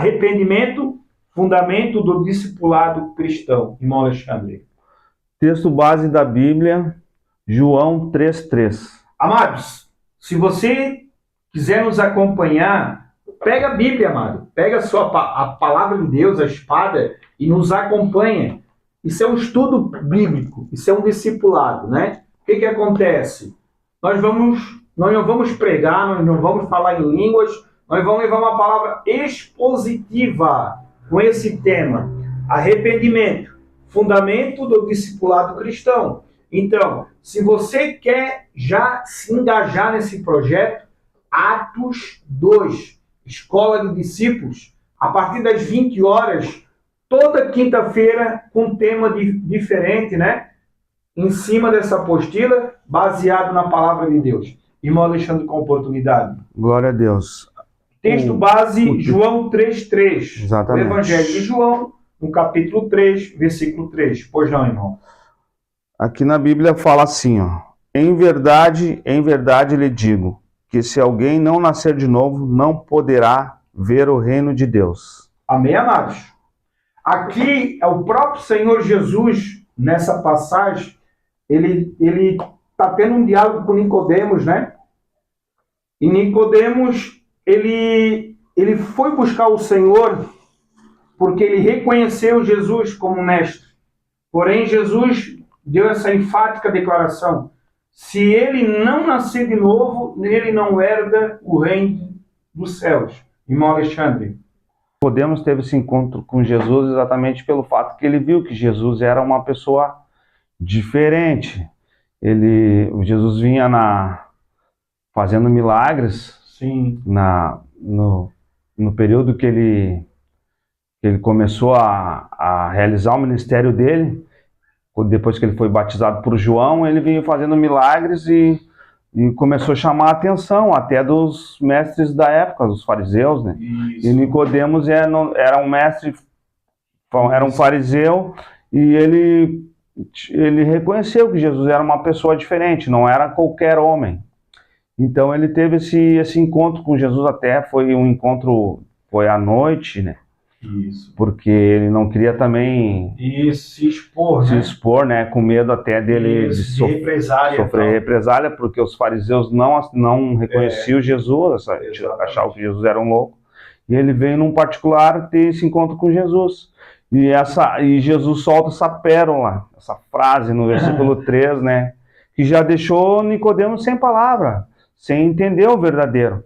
Arrependimento, fundamento do discipulado cristão. Irmão Alexandre. Texto base da Bíblia, João 3,3. Amados, se você quiser nos acompanhar, pega a Bíblia, amado. Pega a palavra de Deus, a espada, e nos acompanha. Isso é um estudo bíblico, isso é um discipulado, né? O que acontece? Nós não vamos pregar, nós não vamos falar em línguas, nós vamos levar uma palavra expositiva com esse tema. Arrependimento, fundamento do discipulado cristão. Então, se você quer já se engajar nesse projeto, Atos 2, Escola de Discípulos, a partir das 20 horas, toda quinta-feira, com um tema diferente, né? Em cima dessa apostila, baseado na palavra de Deus. Irmão Alexandre, com oportunidade. Glória a Deus. Texto base, João 3,3. Exatamente. O Evangelho de João, no capítulo 3, versículo 3. Pois não, irmão? Aqui na Bíblia fala assim, ó. Em verdade lhe digo, que se alguém não nascer de novo, não poderá ver o reino de Deus. Amém, amados? Aqui é o próprio Senhor Jesus, nessa passagem, ele está tendo um diálogo com Nicodemos, né? E Nicodemos, ele foi buscar o Senhor porque ele reconheceu Jesus como mestre. Porém, Jesus deu essa enfática declaração: se ele não nascer de novo, ele não herda o reino dos céus. Irmão Alexandre. Nicodemos teve esse encontro com Jesus exatamente pelo fato que ele viu que Jesus era uma pessoa diferente. Jesus vinha fazendo milagres. Sim. No período que ele começou a realizar o ministério dele, depois que ele foi batizado por João, ele vinha fazendo milagres e começou a chamar a atenção até dos mestres da época, dos fariseus, né? Isso. E Nicodemos era um mestre, era um fariseu, e ele reconheceu que Jesus era uma pessoa diferente, não era qualquer homem. Então ele teve esse encontro com Jesus, até foi um encontro, foi à noite, né? Isso. Porque ele não queria também se expor, né? Com medo até dele sofrer represália, porque os fariseus não reconheciam Jesus, achavam que Jesus era um louco. E ele veio num particular ter esse encontro com Jesus. E Jesus solta essa pérola, essa frase no versículo 3, né? Que já deixou Nicodemos sem palavra, sem entender o verdadeiro.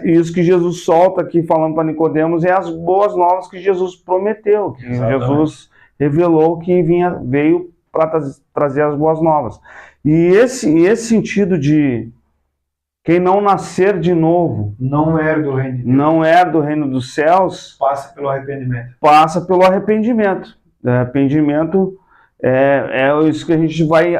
Isso que Jesus solta aqui falando para Nicodemos é as boas novas que Jesus prometeu, que Jesus revelou que veio para trazer as boas novas. E esse sentido de quem não nascer de novo não herda o reino de Deus, não herda o reino dos céus, passa pelo arrependimento. Passa pelo arrependimento. Arrependimento é isso que a gente vai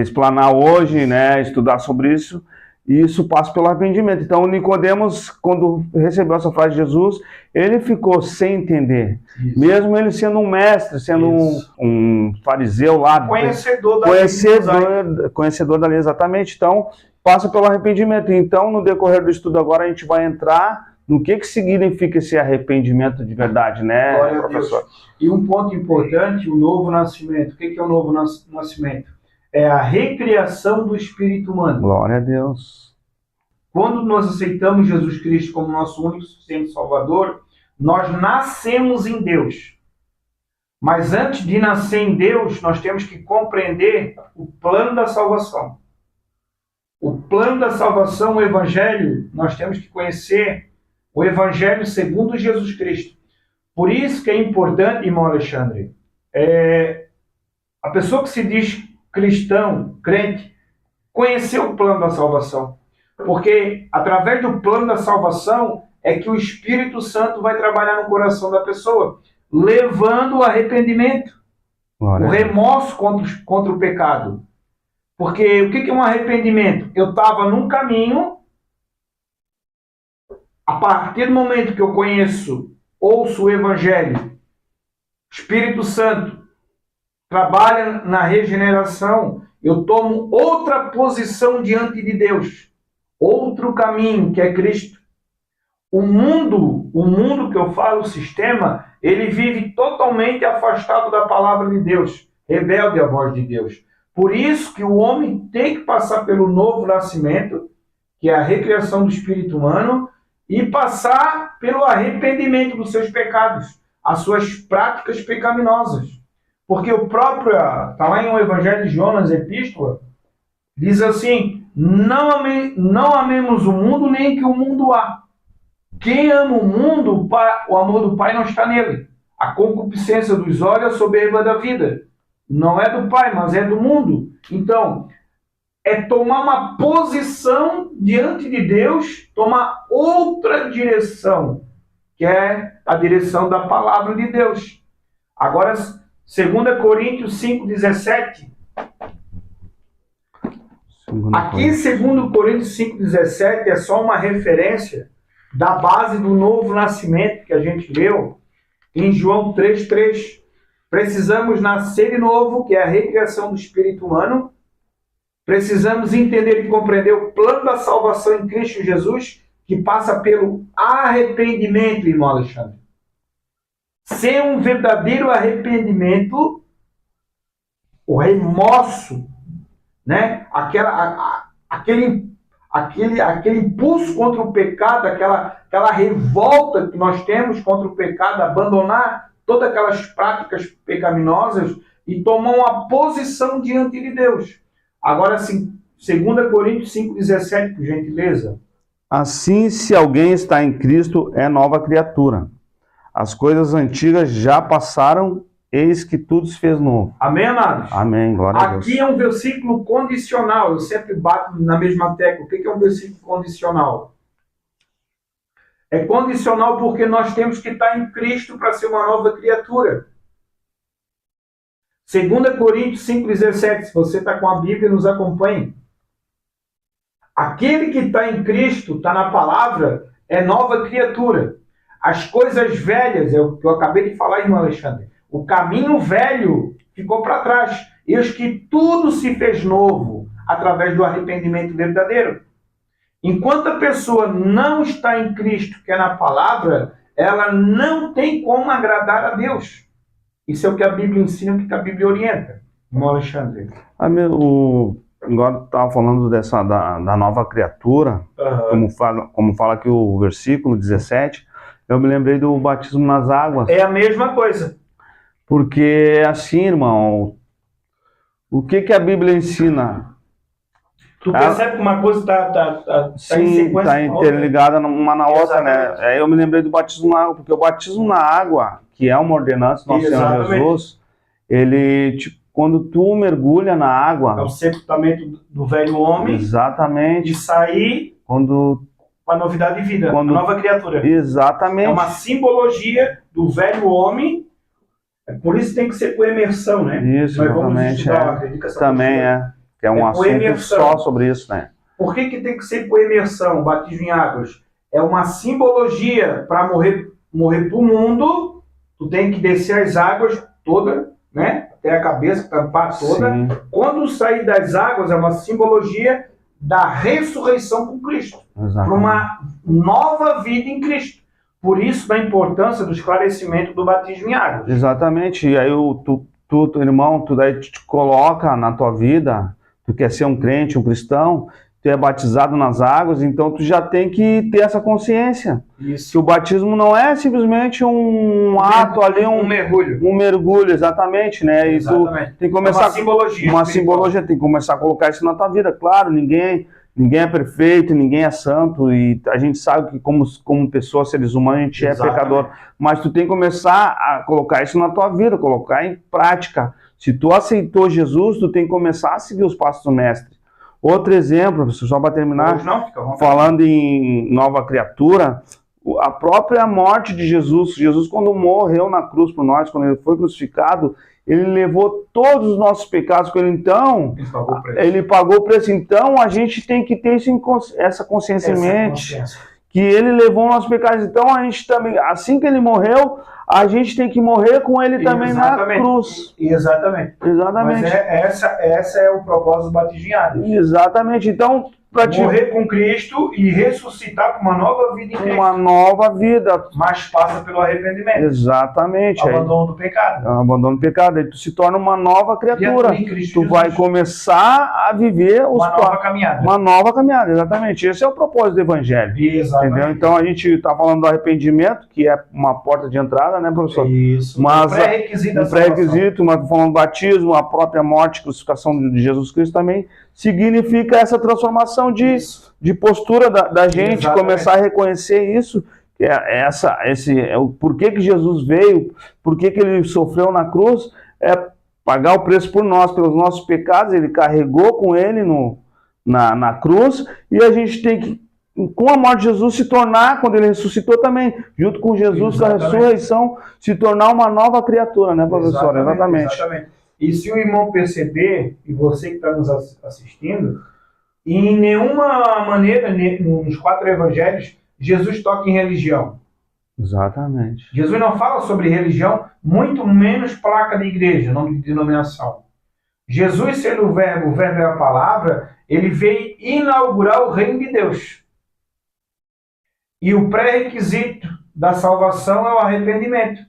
explanar hoje, né? Estudar sobre isso. E isso passa pelo arrependimento. Então, Nicodemos, quando recebeu essa frase de Jesus, ele ficou sem entender. Isso. Mesmo ele sendo um mestre, sendo um fariseu lá. Conhecedor da lei, exatamente. Então, passa pelo arrependimento. Então, no decorrer do estudo agora, a gente vai entrar no que significa esse arrependimento de verdade, né, professor? E um ponto importante, o novo nascimento. O que é o novo nascimento? É a recriação do espírito humano. Glória a Deus. Quando nós aceitamos Jesus Cristo como nosso único e suficiente Salvador, nós nascemos em Deus. Mas antes de nascer em Deus, nós temos que compreender o plano da salvação. O plano da salvação, o Evangelho, nós temos que conhecer o Evangelho segundo Jesus Cristo. Por isso que é importante, irmão Alexandre, a pessoa que se diz cristão, crente, conhecer o plano da salvação. Porque através do plano da salvação é que o Espírito Santo vai trabalhar no coração da pessoa, levando o arrependimento, o remorso contra o pecado. Porque o que é um arrependimento? Eu estava num caminho, a partir do momento que eu ouço o Evangelho, Espírito Santo trabalha na regeneração, eu tomo outra posição diante de Deus, outro caminho que é Cristo, o mundo que eu falo, o sistema, ele vive totalmente afastado da palavra de Deus, rebelde à voz de Deus. Por isso que o homem tem que passar pelo novo nascimento, que é a recriação do espírito humano, e passar pelo arrependimento dos seus pecados, as suas práticas pecaminosas. Porque o próprio, está lá em um Evangelho de Jonas, Epístola, diz assim, não amemos o mundo, nem que o mundo há. Quem ama o mundo, o amor do Pai não está nele. A concupiscência dos olhos, a soberba da vida. Não é do Pai, mas é do mundo. Então, é tomar uma posição diante de Deus, tomar outra direção, que é a direção da palavra de Deus. Agora, 2 Coríntios 5,17. Aqui, 2 Coríntios 5,17 é só uma referência da base do novo nascimento que a gente leu em João 3,3. Precisamos nascer de novo, que é a recriação do espírito humano. Precisamos entender e compreender o plano da salvação em Cristo Jesus, que passa pelo arrependimento, irmão Alexandre. Sem um verdadeiro arrependimento, o remorso, né? Aquele impulso contra o pecado, aquela revolta que nós temos contra o pecado, abandonar todas aquelas práticas pecaminosas e tomar uma posição diante de Deus. Agora, sim, 2 Coríntios 5,17, por gentileza. Assim, se alguém está em Cristo, é nova criatura. As coisas antigas já passaram, eis que tudo se fez novo. Amém, amados? Amém, glória a Deus. Aqui é um versículo condicional. Eu sempre bato na mesma tecla. O que é um versículo condicional? É condicional porque nós temos que estar em Cristo para ser uma nova criatura. 2 Coríntios 5,17. Se você está com a Bíblia, nos acompanhe. Aquele que está em Cristo, está na palavra, é nova criatura. As coisas velhas, é o que eu acabei de falar, irmão Alexandre. O caminho velho ficou para trás. Eis que tudo se fez novo através do arrependimento verdadeiro. Enquanto a pessoa não está em Cristo, que é na palavra, ela não tem como agradar a Deus. Isso é o que a Bíblia ensina, o que a Bíblia orienta. Irmão Alexandre. Agora estava falando da nova criatura, como fala aqui o versículo 17, eu me lembrei do batismo nas águas. É a mesma coisa. Porque assim, irmão, o que a Bíblia ensina? Tu percebe que uma coisa está em sequência, está interligada uma na outra, né? Aí eu me lembrei do batismo na água, porque o batismo na água, que é uma ordenança do nosso Senhor Jesus, ele, quando tu mergulha na água... É o sepultamento do velho homem. Exatamente. E sair para a novidade de vida, a nova criatura. Exatamente. É uma simbologia do velho homem. Por isso tem que ser com imersão, né? Isso, exatamente. Também que é um assunto só sobre isso, né? Por que tem que ser com imersão, batismo em águas? É uma simbologia para morrer para o mundo. Tu tem que descer as águas todas, né? Até a cabeça, tampar toda. Sim. Quando sair das águas, é uma simbologia da ressurreição com Cristo. Para uma nova vida em Cristo. Por isso, da importância do esclarecimento do batismo em águas. Exatamente. E aí, tu irmão, tu daí te coloca na tua vida, tu quer ser um crente, um cristão, tu é batizado nas águas, então tu já tem que ter essa consciência. Isso. Que o batismo não é simplesmente um ato ali, um mergulho. Um mergulho, exatamente, né? Exatamente. E tu tem que começar... Uma simbologia. Tem que começar a colocar isso na tua vida. Claro, ninguém é perfeito, ninguém é santo, e a gente sabe que como pessoa, seres humanos, a gente é pecador. Mas tu tem que começar a colocar isso na tua vida, colocar em prática. Se tu aceitou Jesus, tu tem que começar a seguir os passos do mestre. Outro exemplo, professor, só para terminar, falando em nova criatura, a própria morte de Jesus, quando morreu na cruz por nós, quando ele foi crucificado, ele levou todos os nossos pecados com ele, então, ele pagou o preço. Então, a gente tem que ter essa consciência em mente, que ele levou os nossos pecados. Então, a gente também, assim que ele morreu, a gente tem que morrer com ele também na cruz. Exatamente. Mas essa é o propósito do batismo em águas. Exatamente. Então, para te morrer com Cristo e ressuscitar para uma nova vida em Cristo. uma nova vida. Mas passa pelo arrependimento. Exatamente. Abandono do pecado. Abandono do pecado. Aí tu se torna uma nova criatura. E em Cristo Tu Jesus, vai começar a viver uma nova caminhada. uma nova caminhada, exatamente. Esse é o propósito do Evangelho. Exatamente. Entendeu? Então a gente está falando do arrependimento, que é uma porta de entrada, né, professor? Isso. Mas um pré-requisito da um salvação. pré-requisito, mas falando do batismo, a própria morte e crucificação de Jesus Cristo também significa essa transformação de postura da gente, Exatamente. começar a reconhecer isso, que é o porquê que Jesus veio, porquê que ele sofreu na cruz, é pagar o preço por nós, pelos nossos pecados, ele carregou com ele na cruz, e a gente tem que, com a morte de Jesus, se tornar, quando ele ressuscitou também, junto com Jesus, com a ressurreição, se tornar uma nova criatura, né, professor? Exatamente. E se o irmão perceber, e você que está nos assistindo, em nenhuma maneira, nos 4 evangelhos, Jesus toca em religião. Exatamente. Jesus não fala sobre religião, muito menos placa de igreja, nome de denominação. Jesus, sendo o verbo é a palavra, ele veio inaugurar o reino de Deus. E o pré-requisito da salvação é o arrependimento.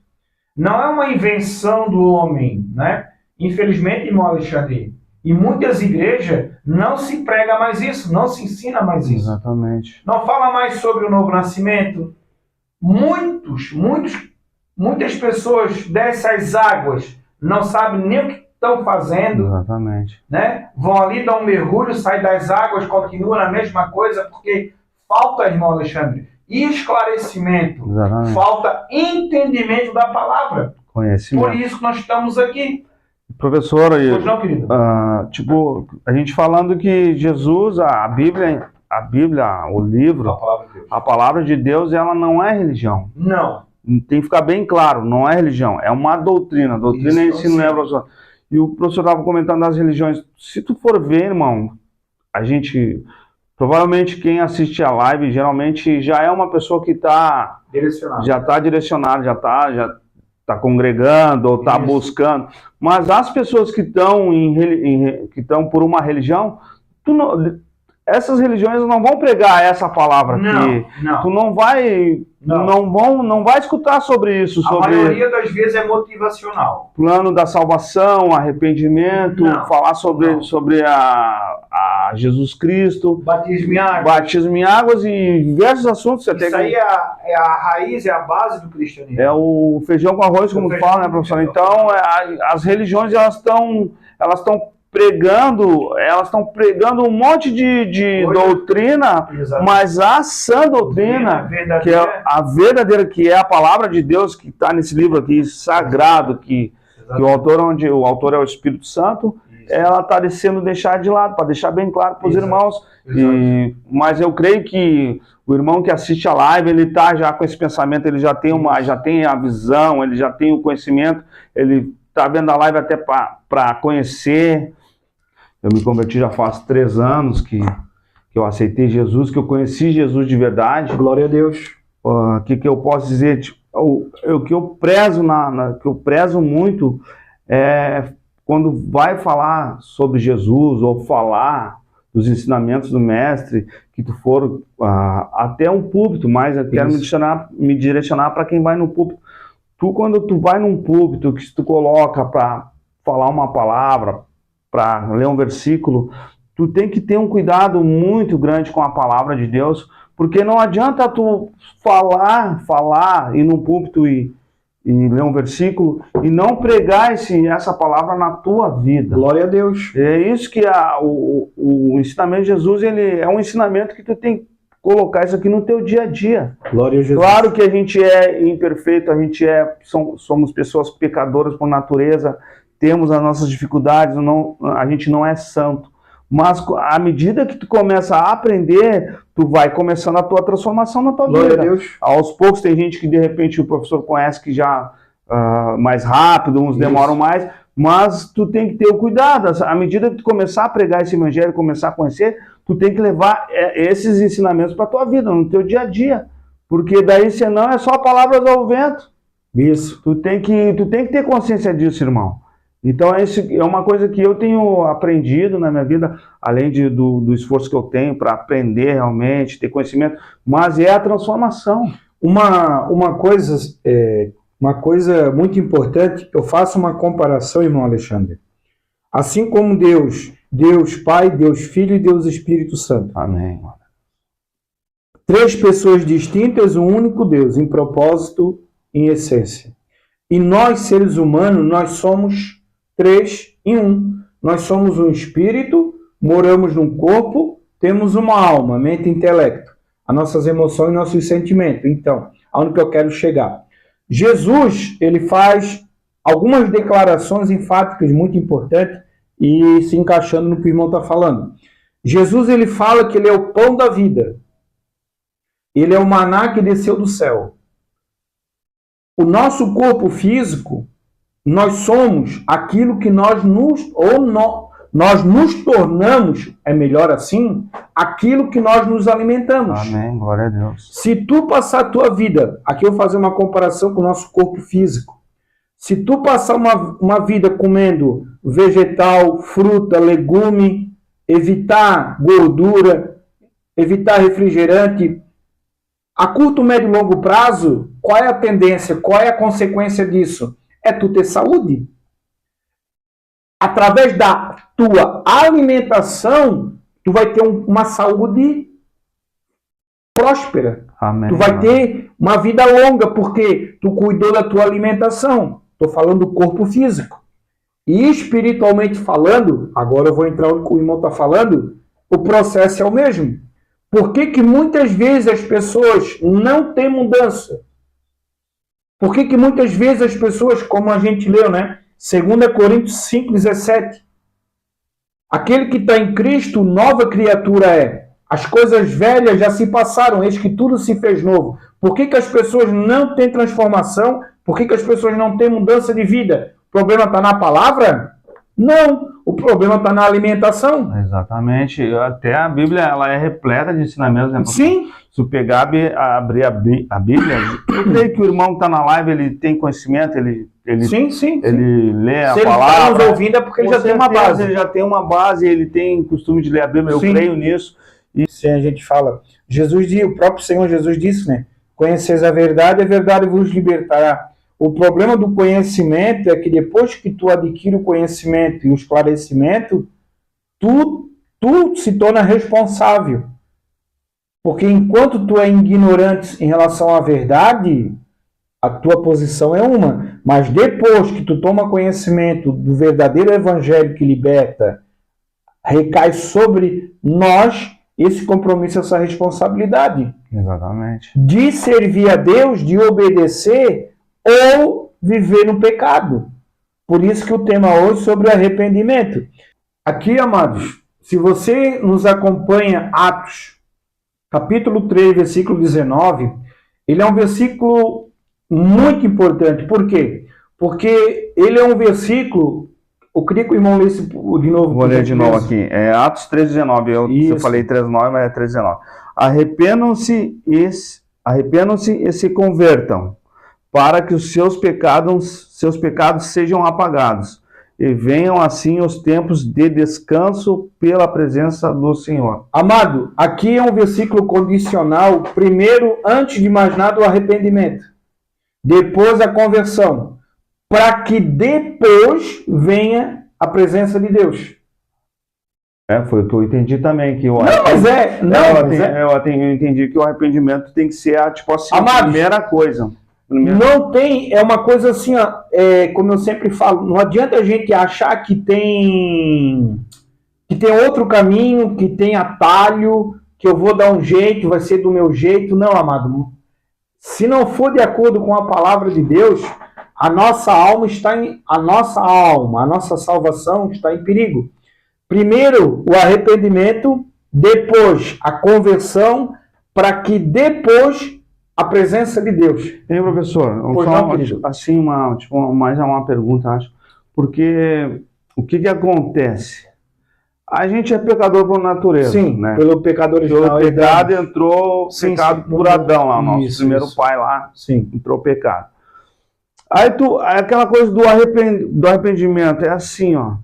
Não é uma invenção do homem, né? Infelizmente, irmão Alexandre, em muitas igrejas não se prega mais isso, não se ensina mais isso. Exatamente. Não fala mais sobre o novo nascimento. Muitas pessoas dessas águas não sabem nem o que estão fazendo. Exatamente. Né? Vão ali dar um mergulho, saem das águas, continuam na mesma coisa, porque falta, irmão Alexandre, esclarecimento. Exatamente. Falta entendimento da palavra. Conhecimento. Por isso que nós estamos aqui. Professor, Pois não, querido? tipo, a gente falando que Jesus, a Bíblia, o livro, a palavra de Deus, ela não é religião. Não. Tem que ficar bem claro, não é religião, é uma doutrina. Doutrina é ensino, né, professor? E o professor estava comentando das religiões. Se tu for ver, irmão, a gente, provavelmente quem assiste a live, geralmente já é uma pessoa que está direcionada, já está congregando ou está buscando. Mas as pessoas que estão por uma religião, essas religiões não vão pregar essa palavra aqui. Não. Tu não vai escutar sobre isso. A maioria das vezes é motivacional. Plano da salvação, arrependimento, falar sobre a Jesus Cristo. Batismo em águas e diversos assuntos. Isso aí é a raiz, é a base do cristianismo. É o feijão com arroz, como fala, né, professor? Então, as religiões, elas estão pregando um monte de doutrina, mas a sã doutrina, que é a verdadeira, que é a palavra de Deus, que está nesse livro aqui, sagrado, que o autor é o Espírito Santo, ela está sendo deixada de lado, para deixar bem claro para os irmãos. Mas eu creio que o irmão que assiste a live, ele está já com esse pensamento, ele já tem a visão, ele já tem o conhecimento, ele está vendo a live até para conhecer. Eu me converti já faz 3 anos que eu aceitei Jesus, que eu conheci Jesus de verdade. Glória a Deus. O que eu posso dizer? O que eu prezo muito é quando vai falar sobre Jesus ou falar dos ensinamentos do mestre, que tu for até um púlpito, mas eu quero me direcionar para quem vai no púlpito. Quando tu vai num púlpito, que tu coloca para falar uma palavra, para ler um versículo, tu tem que ter um cuidado muito grande com a palavra de Deus, porque não adianta tu falar, ir num púlpito e ler um versículo e não pregar essa palavra na tua vida. Glória a Deus. É isso que o ensinamento de Jesus, ele é um ensinamento que tu tem que colocar isso aqui no teu dia a dia. Glória a Jesus. Claro que a gente é imperfeito, somos pessoas pecadoras por natureza, temos as nossas dificuldades, a gente não é santo. Mas à medida que tu começa a aprender, tu vai começando a tua transformação na tua vida. Glória a Deus. Aos poucos tem gente que de repente o professor conhece que já mais rápido, uns demoram mais, mas tu tem que ter o cuidado. À medida que tu começar a pregar esse evangelho, começar a conhecer, tu tem que levar esses ensinamentos para tua vida, no teu dia a dia. Porque daí senão é só palavras ao vento. Isso. Tu tem que ter consciência disso, irmão. Então, é uma coisa que eu tenho aprendido na minha vida, além do esforço que eu tenho para aprender realmente, ter conhecimento, mas é a transformação. Uma coisa muito importante, eu faço uma comparação, irmão Alexandre. Assim como Deus Pai, Deus Filho e Deus Espírito Santo. Amém. 3 pessoas distintas, um único Deus, em propósito, em essência. E nós, seres humanos, nós somos 3 em 1. Nós somos um espírito, moramos num corpo, temos uma alma, mente e intelecto. As nossas emoções e nossos sentimentos. Então, aonde que eu quero chegar? Jesus, ele faz algumas declarações enfáticas muito importantes e se encaixando no que o irmão está falando. Jesus, ele fala que ele é o pão da vida. Ele é o maná que desceu do céu. O nosso corpo físico, nós somos aquilo que nós nos tornamos, é melhor assim, aquilo que nós nos alimentamos. Amém, glória a Deus. Se tu passar a tua vida, aqui eu vou fazer uma comparação com o nosso corpo físico. Se tu passar uma vida comendo vegetal, fruta, legume, evitar gordura, evitar refrigerante, a curto, médio e longo prazo, qual é a tendência, qual é a consequência disso? É tu ter saúde. Através da tua alimentação, tu vai ter uma saúde próspera. Amém. Tu vai ter uma vida longa, porque tu cuidou da tua alimentação. Estou falando do corpo físico. E espiritualmente falando, agora eu vou entrar onde o irmão está falando, o processo é o mesmo. Por que que muitas vezes as pessoas não têm mudança? Por que que muitas vezes as pessoas, como a gente leu, né? 2 Coríntios 5,17. Aquele que está em Cristo, nova criatura é. As coisas velhas já se passaram, eis que tudo se fez novo. Por que que as pessoas não têm transformação? Por que que as pessoas não têm mudança de vida? O problema está na palavra? Não. O problema está na alimentação. Exatamente. Até a Bíblia, ela é repleta de ensinamentos. Né? Sim. Se tu pegar, abrir a Bíblia, eu creio que o irmão que está na live, ele tem conhecimento, Sim. Ele lê a Se ele palavra. está nos ouvindo é porque ele já tem uma base. Ele já tem uma base, ele tem costume de ler a Bíblia, eu creio nisso. E se a gente fala, o próprio Senhor Jesus disse, né? Conheceis a verdade vos libertará. O problema do conhecimento é que depois que tu adquire o conhecimento e o esclarecimento, tu se torna responsável. Porque enquanto tu é ignorante em relação à verdade, a tua posição é uma. Mas depois que tu toma conhecimento do verdadeiro evangelho que liberta, recai sobre nós esse compromisso, essa responsabilidade. Exatamente. De servir a Deus, de obedecer ou viver no pecado. Por isso que o tema hoje é sobre o arrependimento. Aqui, amados, se você nos acompanha Atos, capítulo 3, versículo 19, ele é um versículo muito importante. Por quê? Porque ele é um versículo... Eu queria que o irmão lesse de novo. Vou ler de novo aqui. É Atos 3,19. Eu falei 3,9, mas é 3,19. Arrependam-se e se convertam, para que os seus pecados sejam apagados, e venham assim os tempos de descanso pela presença do Senhor. Amado, aqui é um versículo condicional. Primeiro, antes de mais nada, o arrependimento. Depois a conversão. Para que depois venha a presença de Deus. Foi o que eu entendi também. Que eu entendi que o arrependimento tem que ser a primeira coisa. Não tem, é uma coisa assim, como eu sempre falo, não adianta a gente achar que tem outro caminho, que tem atalho, que eu vou dar um jeito, vai ser do meu jeito. Não, amado. Se não for de acordo com a palavra de Deus, a nossa salvação está em perigo. Primeiro, o arrependimento, depois a conversão, para que depois a presença de Deus. Hein, professor? Mais uma pergunta, acho. Porque o que acontece? A gente é pecador por natureza. Sim, né? Pelo pecado original. Pelo pecado entrou o pecado por Adão, lá, nosso primeiro pai lá, entrou o pecado. Aí aquela coisa do arrependimento, é assim, ó.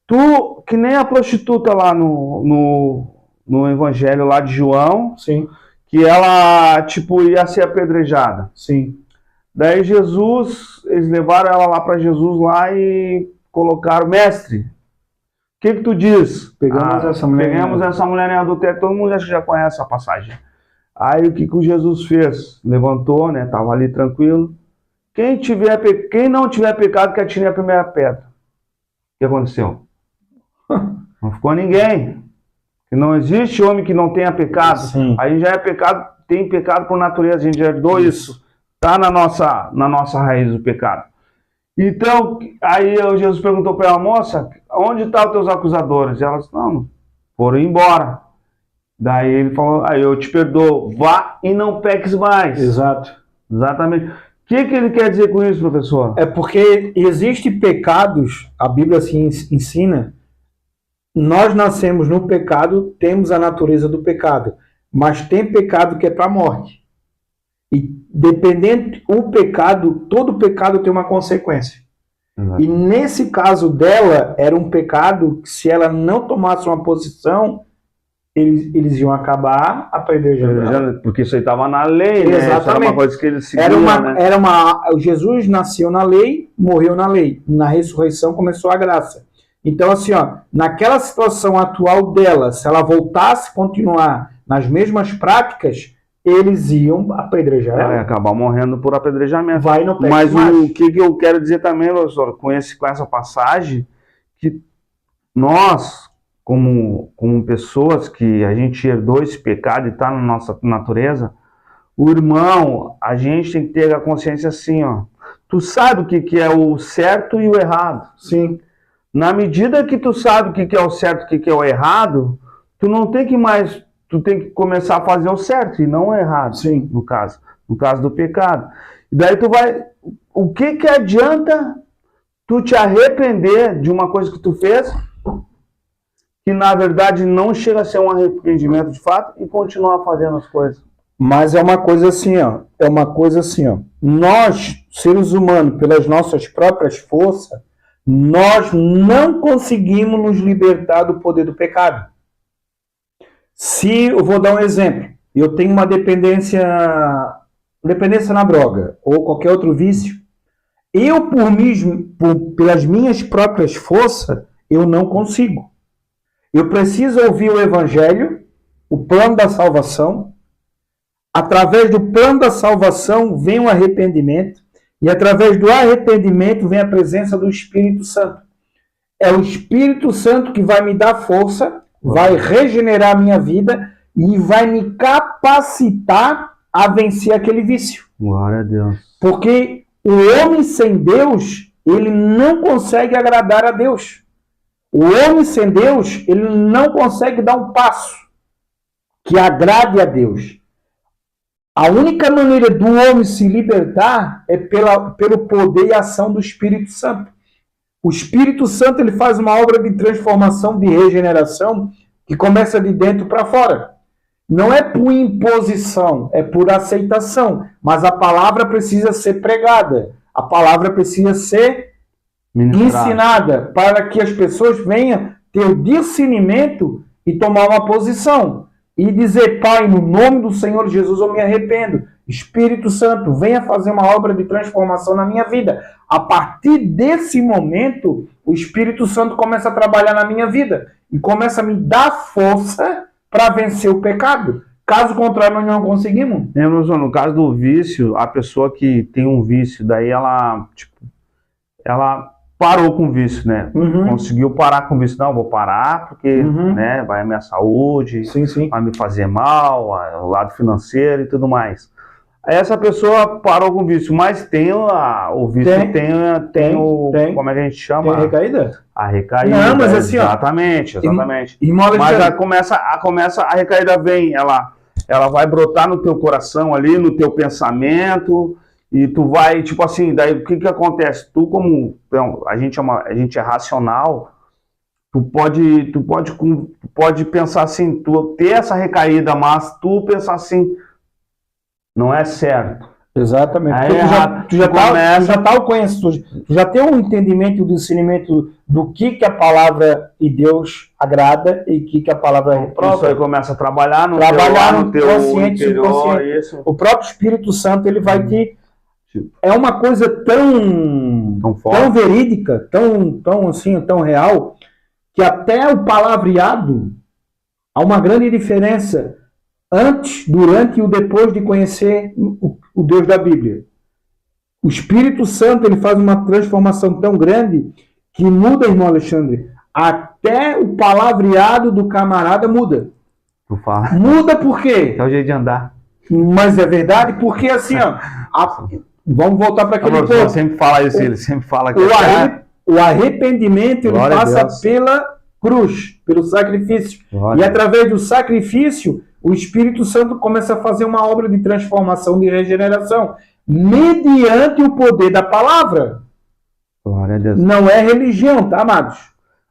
Tu, que nem a prostituta lá no evangelho lá de João, Sim, que ela, tipo, ia ser apedrejada. sim. Daí eles levaram ela lá para Jesus lá e colocaram, mestre, o que tu diz? Pegamos essa mulher. Pegamos essa mulher em adultério, todo mundo já conhece a passagem. Aí o que o Jesus fez? Levantou, né, tava ali tranquilo. Quem não tiver pecado, que atire a primeira pedra. O que aconteceu? Não ficou ninguém. Que não existe homem que não tenha pecado. Sim. Aí já é pecado, tem pecado por natureza, a gente já herdou isso. Está na nossa raiz o pecado. Então, aí Jesus perguntou para ela, moça, onde estão os teus acusadores? E ela disse, não, foram embora. Daí ele falou, aí eu te perdoo, vá e não peques mais. Exato. Exatamente. O que ele quer dizer com isso, professor? É porque existem pecados, a Bíblia assim ensina, nós nascemos no pecado, temos a natureza do pecado, mas tem pecado que é para a morte. E dependendo o pecado, todo pecado tem uma consequência. Exato. E nesse caso dela, era um pecado que se ela não tomasse uma posição, eles iam acabar apedrejando. Porque isso aí estava na lei, né? Exatamente. Isso era uma coisa que eles seguiam, Jesus nasceu na lei, morreu na lei. Na ressurreição começou a graça. Então, assim, ó, naquela situação atual dela, se ela voltasse a continuar nas mesmas práticas, eles iam apedrejar ela. Acabar morrendo por apedrejamento. Vai no pé. Mas o que eu quero dizer também, professor, com essa passagem, que nós, como pessoas que a gente herdou esse pecado e está na nossa natureza, o irmão, a gente tem que ter a consciência assim, ó. Tu sabe o que é o certo e o errado. Sim. Na medida que tu sabe o que é o certo e o que é o errado, tu não tem que mais, tu tem que começar a fazer o certo e não o errado. Sim. No caso do pecado. E daí tu vai, o que adianta tu te arrepender de uma coisa que tu fez, que na verdade não chega a ser um arrependimento de fato, e continuar fazendo as coisas? Mas é uma coisa assim, ó. Nós, seres humanos, pelas nossas próprias forças, nós não conseguimos nos libertar do poder do pecado. Se eu vou dar um exemplo, eu tenho uma dependência na droga ou qualquer outro vício, eu pelas minhas próprias forças, eu não consigo. Eu preciso ouvir o evangelho, o plano da salvação. Através do plano da salvação vem o arrependimento. E através do arrependimento vem a presença do Espírito Santo. É o Espírito Santo que vai me dar força, vai regenerar a minha vida e vai me capacitar a vencer aquele vício. Glória a Deus. Porque o homem sem Deus, ele não consegue agradar a Deus. O homem sem Deus, ele não consegue dar um passo que agrade a Deus. A única maneira do homem se libertar é pelo poder e ação do Espírito Santo. O Espírito Santo ele faz uma obra de transformação, de regeneração, que começa de dentro para fora. Não é por imposição, é por aceitação. Mas a palavra precisa ser pregada. A palavra precisa ser ensinada para que as pessoas venham ter o discernimento e tomar uma posição. E dizer, Pai, no nome do Senhor Jesus eu me arrependo. Espírito Santo, venha fazer uma obra de transformação na minha vida. A partir desse momento, o Espírito Santo começa a trabalhar na minha vida. E começa a me dar força para vencer o pecado. Caso contrário, nós não conseguimos. No caso do vício, a pessoa que tem um vício, daí ela parou com o vício, né? Uhum. Conseguiu parar com o vício. Não, vou parar porque né, vai a minha saúde, sim. vai me fazer mal, o lado financeiro e tudo mais. Aí essa pessoa parou com o vício, mas tem o vício, tem o... Como é que a gente chama? Tem a recaída? A recaída. Não, mas assim, exatamente. Mas a recaída vem, ela vai brotar no teu coração ali, no teu pensamento... E tu vai, tipo assim, daí o que acontece? Tu como, a gente é racional, tu pode pensar assim, tu ter essa recaída, mas tu pensar assim, não é certo. Exatamente. Aí Tu já tem um entendimento do discernimento do que a palavra de Deus agrada e que a palavra reprova. Isso aí começa a trabalhar no teu consciente, interior, subconsciente. isso. O próprio Espírito Santo, ele vai te... É uma coisa tão verídica, tão real, que até o palavreado há uma grande diferença antes, durante e depois de conhecer o Deus da Bíblia. O Espírito Santo, ele faz uma transformação tão grande que muda, irmão Alexandre, até o palavreado do camarada muda. Tu fala. Muda por quê? É o jeito de andar. Mas é verdade, porque assim, ó, vamos voltar para aquele ponto. Ele sempre fala isso, ele sempre fala que o arrependimento, ele passa pela cruz, pelo sacrifício. E através do sacrifício, o Espírito Santo começa a fazer uma obra de transformação, de regeneração, mediante o poder da palavra. Glória a Deus. Não é religião, tá, amados?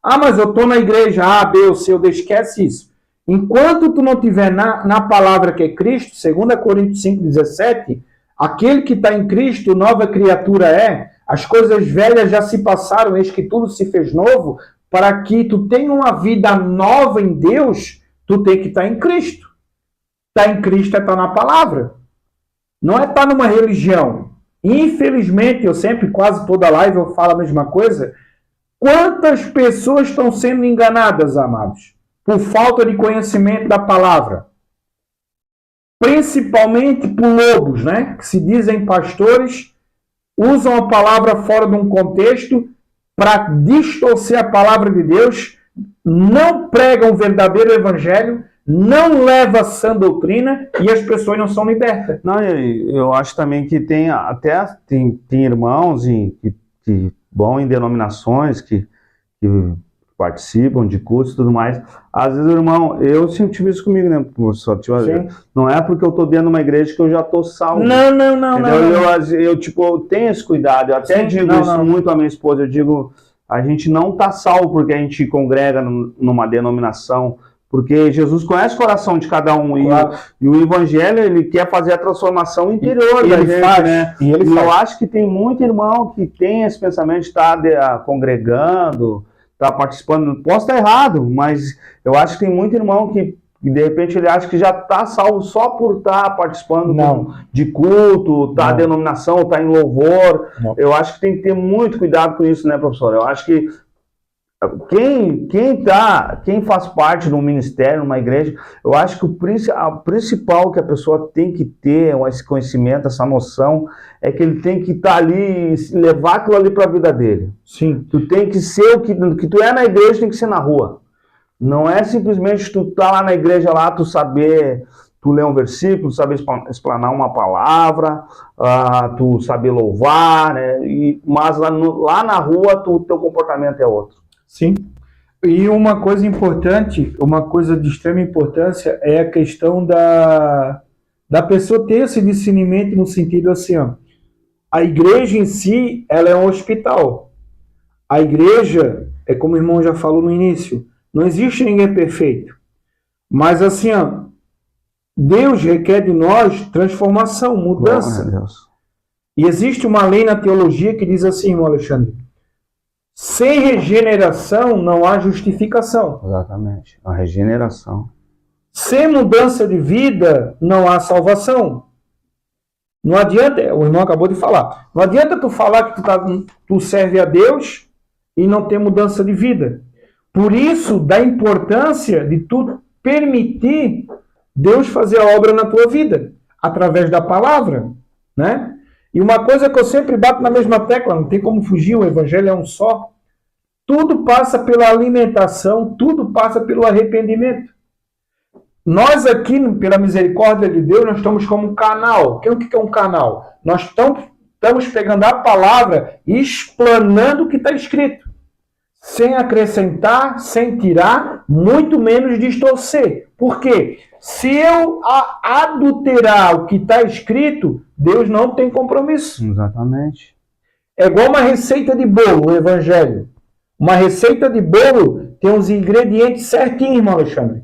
Ah, mas eu estou na igreja A, B ou C, esquece isso. Enquanto tu não estiver na palavra que é Cristo, 2 Coríntios 5,17, aquele que está em Cristo, nova criatura é, as coisas velhas já se passaram, eis que tudo se fez novo, para que tu tenha uma vida nova em Deus, tu tem que estar em Cristo. Estar em Cristo é estar na palavra. Não é estar numa religião. Infelizmente, eu sempre, quase toda live, eu falo a mesma coisa. Quantas pessoas estão sendo enganadas, amados? Por falta de conhecimento da palavra. Principalmente por lobos, né? Que se dizem pastores, usam a palavra fora de um contexto para distorcer a palavra de Deus, não pregam o verdadeiro evangelho, não leva sã doutrina e as pessoas não são libertas. Não, eu acho também que tem irmãos que vão em denominações que participam de cursos e tudo mais. Às vezes, irmão, eu sempre tive isso comigo, né, professor? Não é porque eu tô dentro de uma igreja que eu já tô salvo. Não. Eu tenho esse cuidado. Eu até digo muito à minha esposa. Eu digo, a gente não tá salvo porque a gente congrega numa denominação. Porque Jesus conhece o coração de cada um. Claro. E o Evangelho, ele quer fazer a transformação interior da gente, né? E eu acho que tem muito irmão que tem esse pensamento de estar congregando, estar participando. Posso estar errado, mas eu acho que tem muito irmão que de repente ele acha que já está salvo só por estar participando de culto, estar em denominação, estar em louvor. Não. Eu acho que tem que ter muito cuidado com isso, né, professor? Eu acho que quem faz parte de um ministério, numa igreja, eu acho que o principal que a pessoa tem que ter, esse conhecimento, essa noção, é que ele tem que estar ali, levar aquilo ali para a vida dele. Sim. Tu tem que ser o que tu é na igreja, tem que ser na rua. Não é simplesmente tu tá lá na igreja, lá tu saber, tu ler um versículo, tu saber explanar uma palavra, tu saber louvar, né? Mas lá na rua, teu comportamento é outro. Sim. E uma coisa importante, uma coisa de extrema importância é a questão da pessoa ter esse discernimento no sentido assim, ó, a igreja em si, ela é um hospital. A igreja, é como o irmão já falou no início, não existe ninguém perfeito. Mas assim, ó, Deus requer de nós transformação, mudança. Deus. E existe uma lei na teologia que diz assim, irmão Alexandre, sem regeneração não há justificação. Exatamente, a regeneração. Sem mudança de vida não há salvação. Não adianta, o irmão acabou de falar, não adianta tu falar que tu serve a Deus e não ter mudança de vida. Por isso, da importância de tu permitir Deus fazer a obra na tua vida, através da palavra, né? E uma coisa que eu sempre bato na mesma tecla, não tem como fugir, o evangelho é um só. Tudo passa pela alimentação, tudo passa pelo arrependimento. Nós aqui, pela misericórdia de Deus, nós estamos como um canal. O que é um canal? Nós estamos pegando a palavra e explanando o que está escrito. Sem acrescentar, sem tirar, muito menos distorcer. Por quê? Se eu adulterar o que está escrito, Deus não tem compromisso. Exatamente. É igual uma receita de bolo, o evangelho. Uma receita de bolo tem os ingredientes certinhos, irmão Alexandre.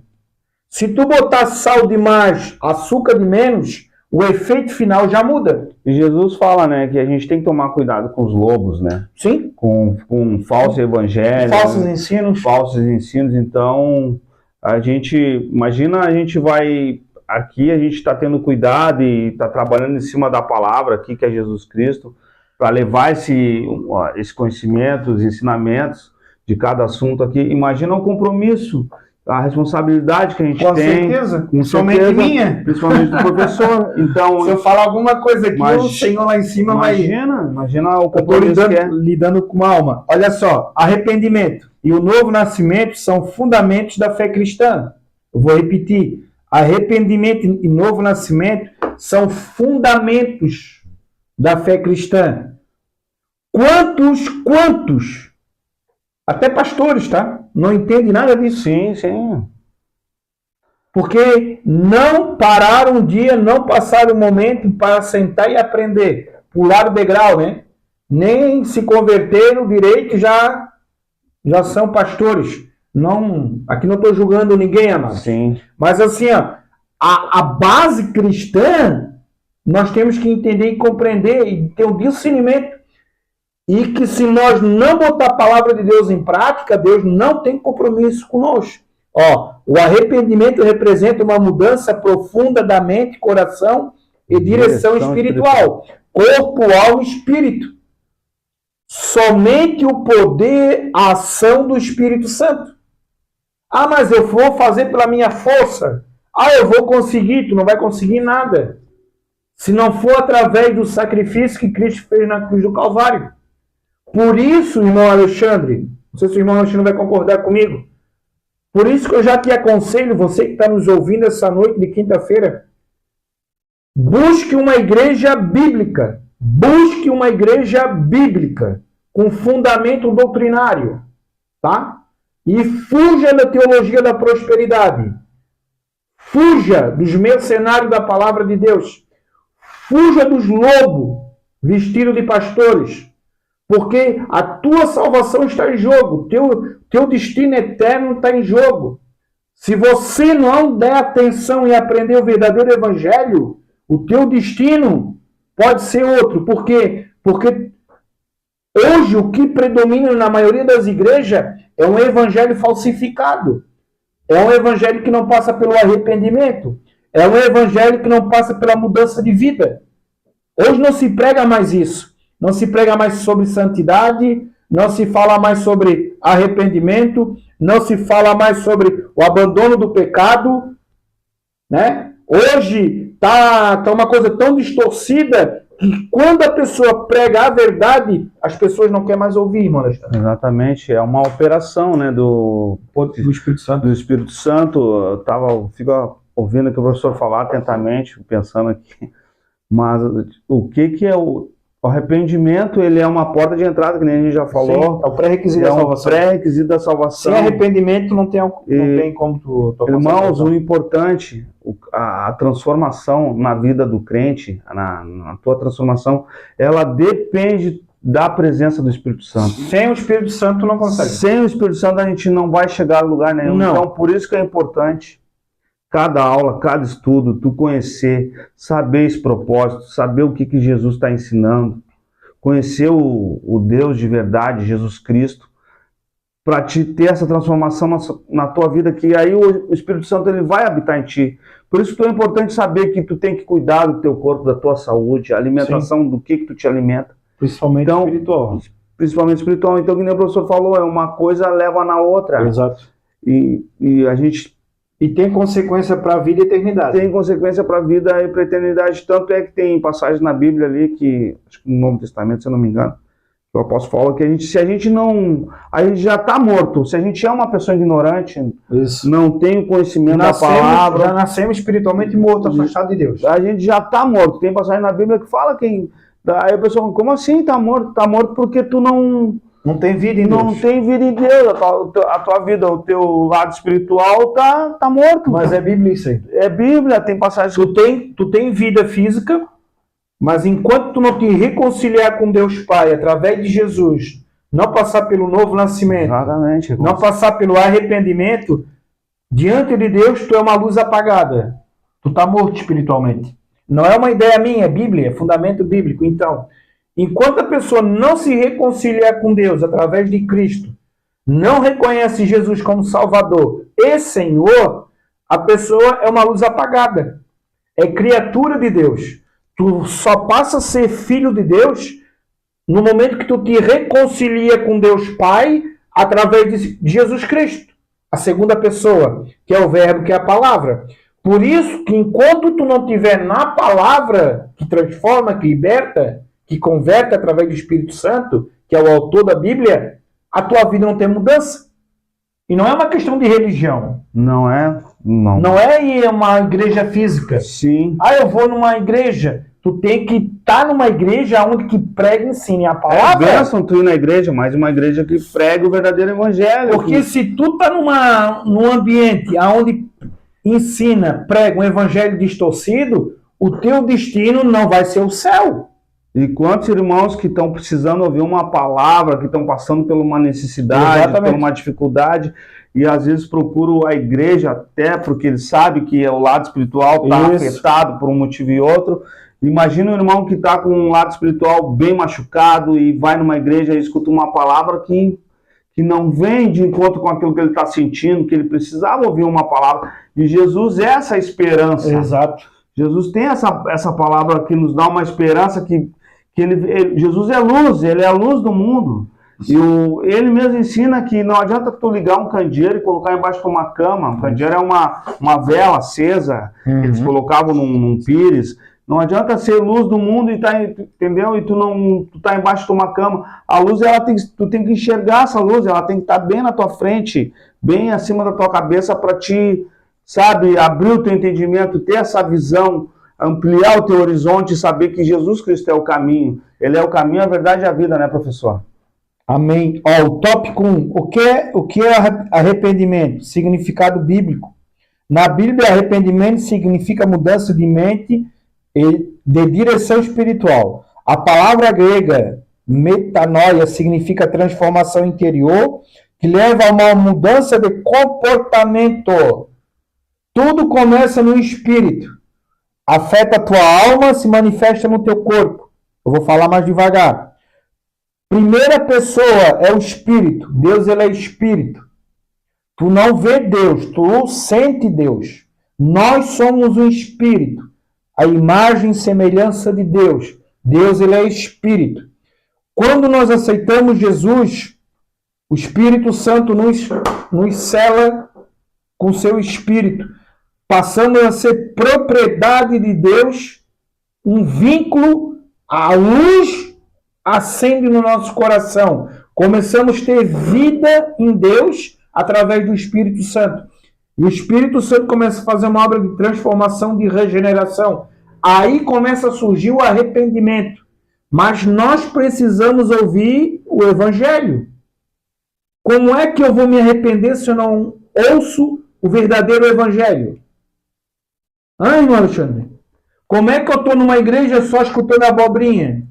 Se tu botar sal demais, açúcar de menos, o efeito final já muda. E Jesus fala, né, que a gente tem que tomar cuidado com os lobos, né? Sim. Com falso evangelho. Falsos ensinos. Falsos ensinos. Então, a gente, imagina, a gente vai, aqui a gente está tendo cuidado e está trabalhando em cima da palavra aqui, que é Jesus Cristo, para levar esse conhecimento, os ensinamentos de cada assunto aqui. Imagina o compromisso, a responsabilidade que a gente Com tem. certeza. Com certeza, minha. principalmente do professor. Então, se eu falar alguma coisa aqui, Mas- o Senhor lá em cima imagina o Eu estou compromisso que é. lidando com uma alma. Olha só, arrependimento e o novo nascimento são fundamentos da fé cristã. Eu vou repetir. Arrependimento e novo nascimento são fundamentos da fé cristã. Quantos, até pastores, tá? Não entendem nada disso. Sim, sim. Porque não pararam um dia, não passaram um momento para sentar e aprender. Pular o degrau, né? Nem se converteram direito, já são pastores. Não, aqui não estou julgando ninguém, amado. Sim. Mas assim, ó, a base cristã, nós temos que entender e compreender e ter um discernimento. E que se nós não botar a palavra de Deus em prática, Deus não tem compromisso conosco. Ó, o arrependimento representa uma mudança profunda da mente, coração e direção espiritual. Corpo, alma e espírito. Somente o poder, a ação do Espírito Santo. Ah, mas eu vou fazer pela minha força. Ah, eu vou conseguir. Tu não vai conseguir nada. Se não for através do sacrifício que Cristo fez na cruz do Calvário. Por isso, irmão Alexandre, não sei se o irmão Alexandre vai concordar comigo, por isso que eu já te aconselho, você que está nos ouvindo essa noite de quinta-feira, busque uma igreja bíblica. Busque uma igreja bíblica com fundamento doutrinário, tá? E fuja da teologia da prosperidade. Fuja dos mercenários da palavra de Deus. Fuja dos lobos vestidos de pastores. Porque a tua salvação está em jogo. Teu destino eterno está em jogo. Se você não der atenção em aprender o verdadeiro evangelho, o teu destino pode ser outro. Por quê? Porque hoje o que predomina na maioria das igrejas é um evangelho falsificado. É um evangelho que não passa pelo arrependimento. É um evangelho que não passa pela mudança de vida. Hoje não se prega mais isso. Não se prega mais sobre santidade, não se fala mais sobre arrependimento, não se fala mais sobre o abandono do pecado, né? Hoje tá uma coisa tão distorcida que quando a pessoa prega a verdade, as pessoas não querem mais ouvir, irmão Alexandre. Exatamente, é uma operação, né, do Espírito Santo. Do Espírito Santo. Eu fico ouvindo aqui o professor falar atentamente, pensando aqui, mas o que é o arrependimento? Ele é uma porta de entrada, que nem a gente já falou. Sim, é o pré-requisito da salvação. Pré-requisito da salvação. Sem arrependimento não tem como tu irmãos, o importante, a transformação na vida do crente, na tua transformação, ela depende da presença do Espírito Santo. Sem o Espírito Santo não consegue. Sem o Espírito Santo a gente não vai chegar a lugar nenhum. Não. Então, por isso que é importante cada aula, cada estudo, tu conhecer, saber esse propósito, saber o que Jesus está ensinando, conhecer o Deus de verdade, Jesus Cristo, para te ter essa transformação na tua vida, que aí o Espírito Santo ele vai habitar em ti. Por isso que é importante saber que tu tem que cuidar do teu corpo, da tua saúde, a alimentação, do que tu te alimenta. Principalmente espiritual. Principalmente espiritual. Então, como o professor falou, é uma coisa leva na outra. Exato. E a gente... E tem consequência para a vida e eternidade. Tem consequência para a vida e para a eternidade. Tanto é que tem passagens na Bíblia ali, que, acho que no Novo Testamento, se eu não me engano, que o apóstolo fala que se a gente não... A gente já está morto. Se a gente é uma pessoa ignorante, não tem o conhecimento da palavra... Já nascemos espiritualmente morto, afastado de Deus. A gente já está morto. Tem passagem na Bíblia que fala que... Aí a pessoa fala, como assim está morto? Está morto porque tu não... Não tem vida em Deus. Não tem vida em Deus. A tua vida, o teu lado espiritual tá morto. Mas é Bíblia isso aí. É Bíblia, tem passagens... Tu tem vida física, mas enquanto tu não te reconciliar com Deus Pai, através de Jesus, não passar pelo novo nascimento, exatamente, não passar pelo arrependimento, diante de Deus tu é uma luz apagada. Tu tá morto espiritualmente. Não é uma ideia minha, é Bíblia, é fundamento bíblico. Então, enquanto a pessoa não se reconcilia com Deus através de Cristo, não reconhece Jesus como Salvador e Senhor, a pessoa é uma luz apagada. É criatura de Deus. Tu só passa a ser filho de Deus no momento que tu te reconcilia com Deus Pai através de Jesus Cristo, a segunda pessoa, que é o verbo, que é a palavra. Por isso que enquanto tu não estiver na palavra que transforma, que liberta, que converte através do Espírito Santo, que é o autor da Bíblia, a tua vida não tem mudança. E não é uma questão de religião. Não é? Não. Não é ir a uma igreja física. Sim. Ah, eu vou numa igreja. Tu tem que estar numa igreja onde que prega e ensine a palavra. É bênção tu ir na igreja, mas uma igreja que prega o verdadeiro evangelho. Porque se tu tá num ambiente onde ensina, prega um evangelho distorcido, o teu destino não vai ser o céu. E quantos irmãos que estão precisando ouvir uma palavra, que estão passando por uma necessidade, Exatamente. por uma dificuldade, e às vezes procuram a igreja até porque eles sabem que o lado espiritual está afetado por um motivo e outro. Imagina um irmão que está com um lado espiritual bem machucado e vai numa igreja e escuta uma palavra que não vem de encontro com aquilo que ele está sentindo, que ele precisava ouvir uma palavra. E Jesus é essa esperança. Exato. Jesus tem essa palavra que nos dá uma esperança que Jesus é luz, ele é a luz do mundo. E ele mesmo ensina que não adianta tu ligar um candeeiro e colocar embaixo de uma cama. Um candeeiro é uma vela acesa, que eles colocavam num pires. Não adianta ser luz do mundo e entendeu? E tu tá embaixo de uma cama. A luz, tu tem que enxergar essa luz, ela tem que estar bem na tua frente, bem acima da tua cabeça para te, sabe, abrir o teu entendimento, ter essa visão, ampliar o teu horizonte e saber que Jesus Cristo é o caminho. Ele é o caminho, a verdade e a vida, né, professor? Amém. Ó, o tópico 1. O que é arrependimento? Significado bíblico. Na Bíblia, arrependimento significa mudança de mente e de direção espiritual. A palavra grega metanoia significa transformação interior que leva a uma mudança de comportamento. Tudo começa no espírito. Afeta a tua alma, se manifesta no teu corpo. Eu vou falar mais devagar. Primeira pessoa é o espírito. Deus, ele é espírito. Tu não vê Deus, tu sente Deus. Nós somos um espírito. A imagem e semelhança de Deus. Deus, ele é espírito. Quando nós aceitamos Jesus, o Espírito Santo nos sela com seu espírito, passando a ser propriedade de Deus, um vínculo, a luz acende no nosso coração. Começamos a ter vida em Deus através do Espírito Santo. E o Espírito Santo começa a fazer uma obra de transformação, de regeneração. Aí começa a surgir o arrependimento. Mas nós precisamos ouvir o Evangelho. Como é que eu vou me arrepender se eu não ouço o verdadeiro Evangelho? Irmão Alexandre? Como é que eu estou numa igreja só escutando abobrinha?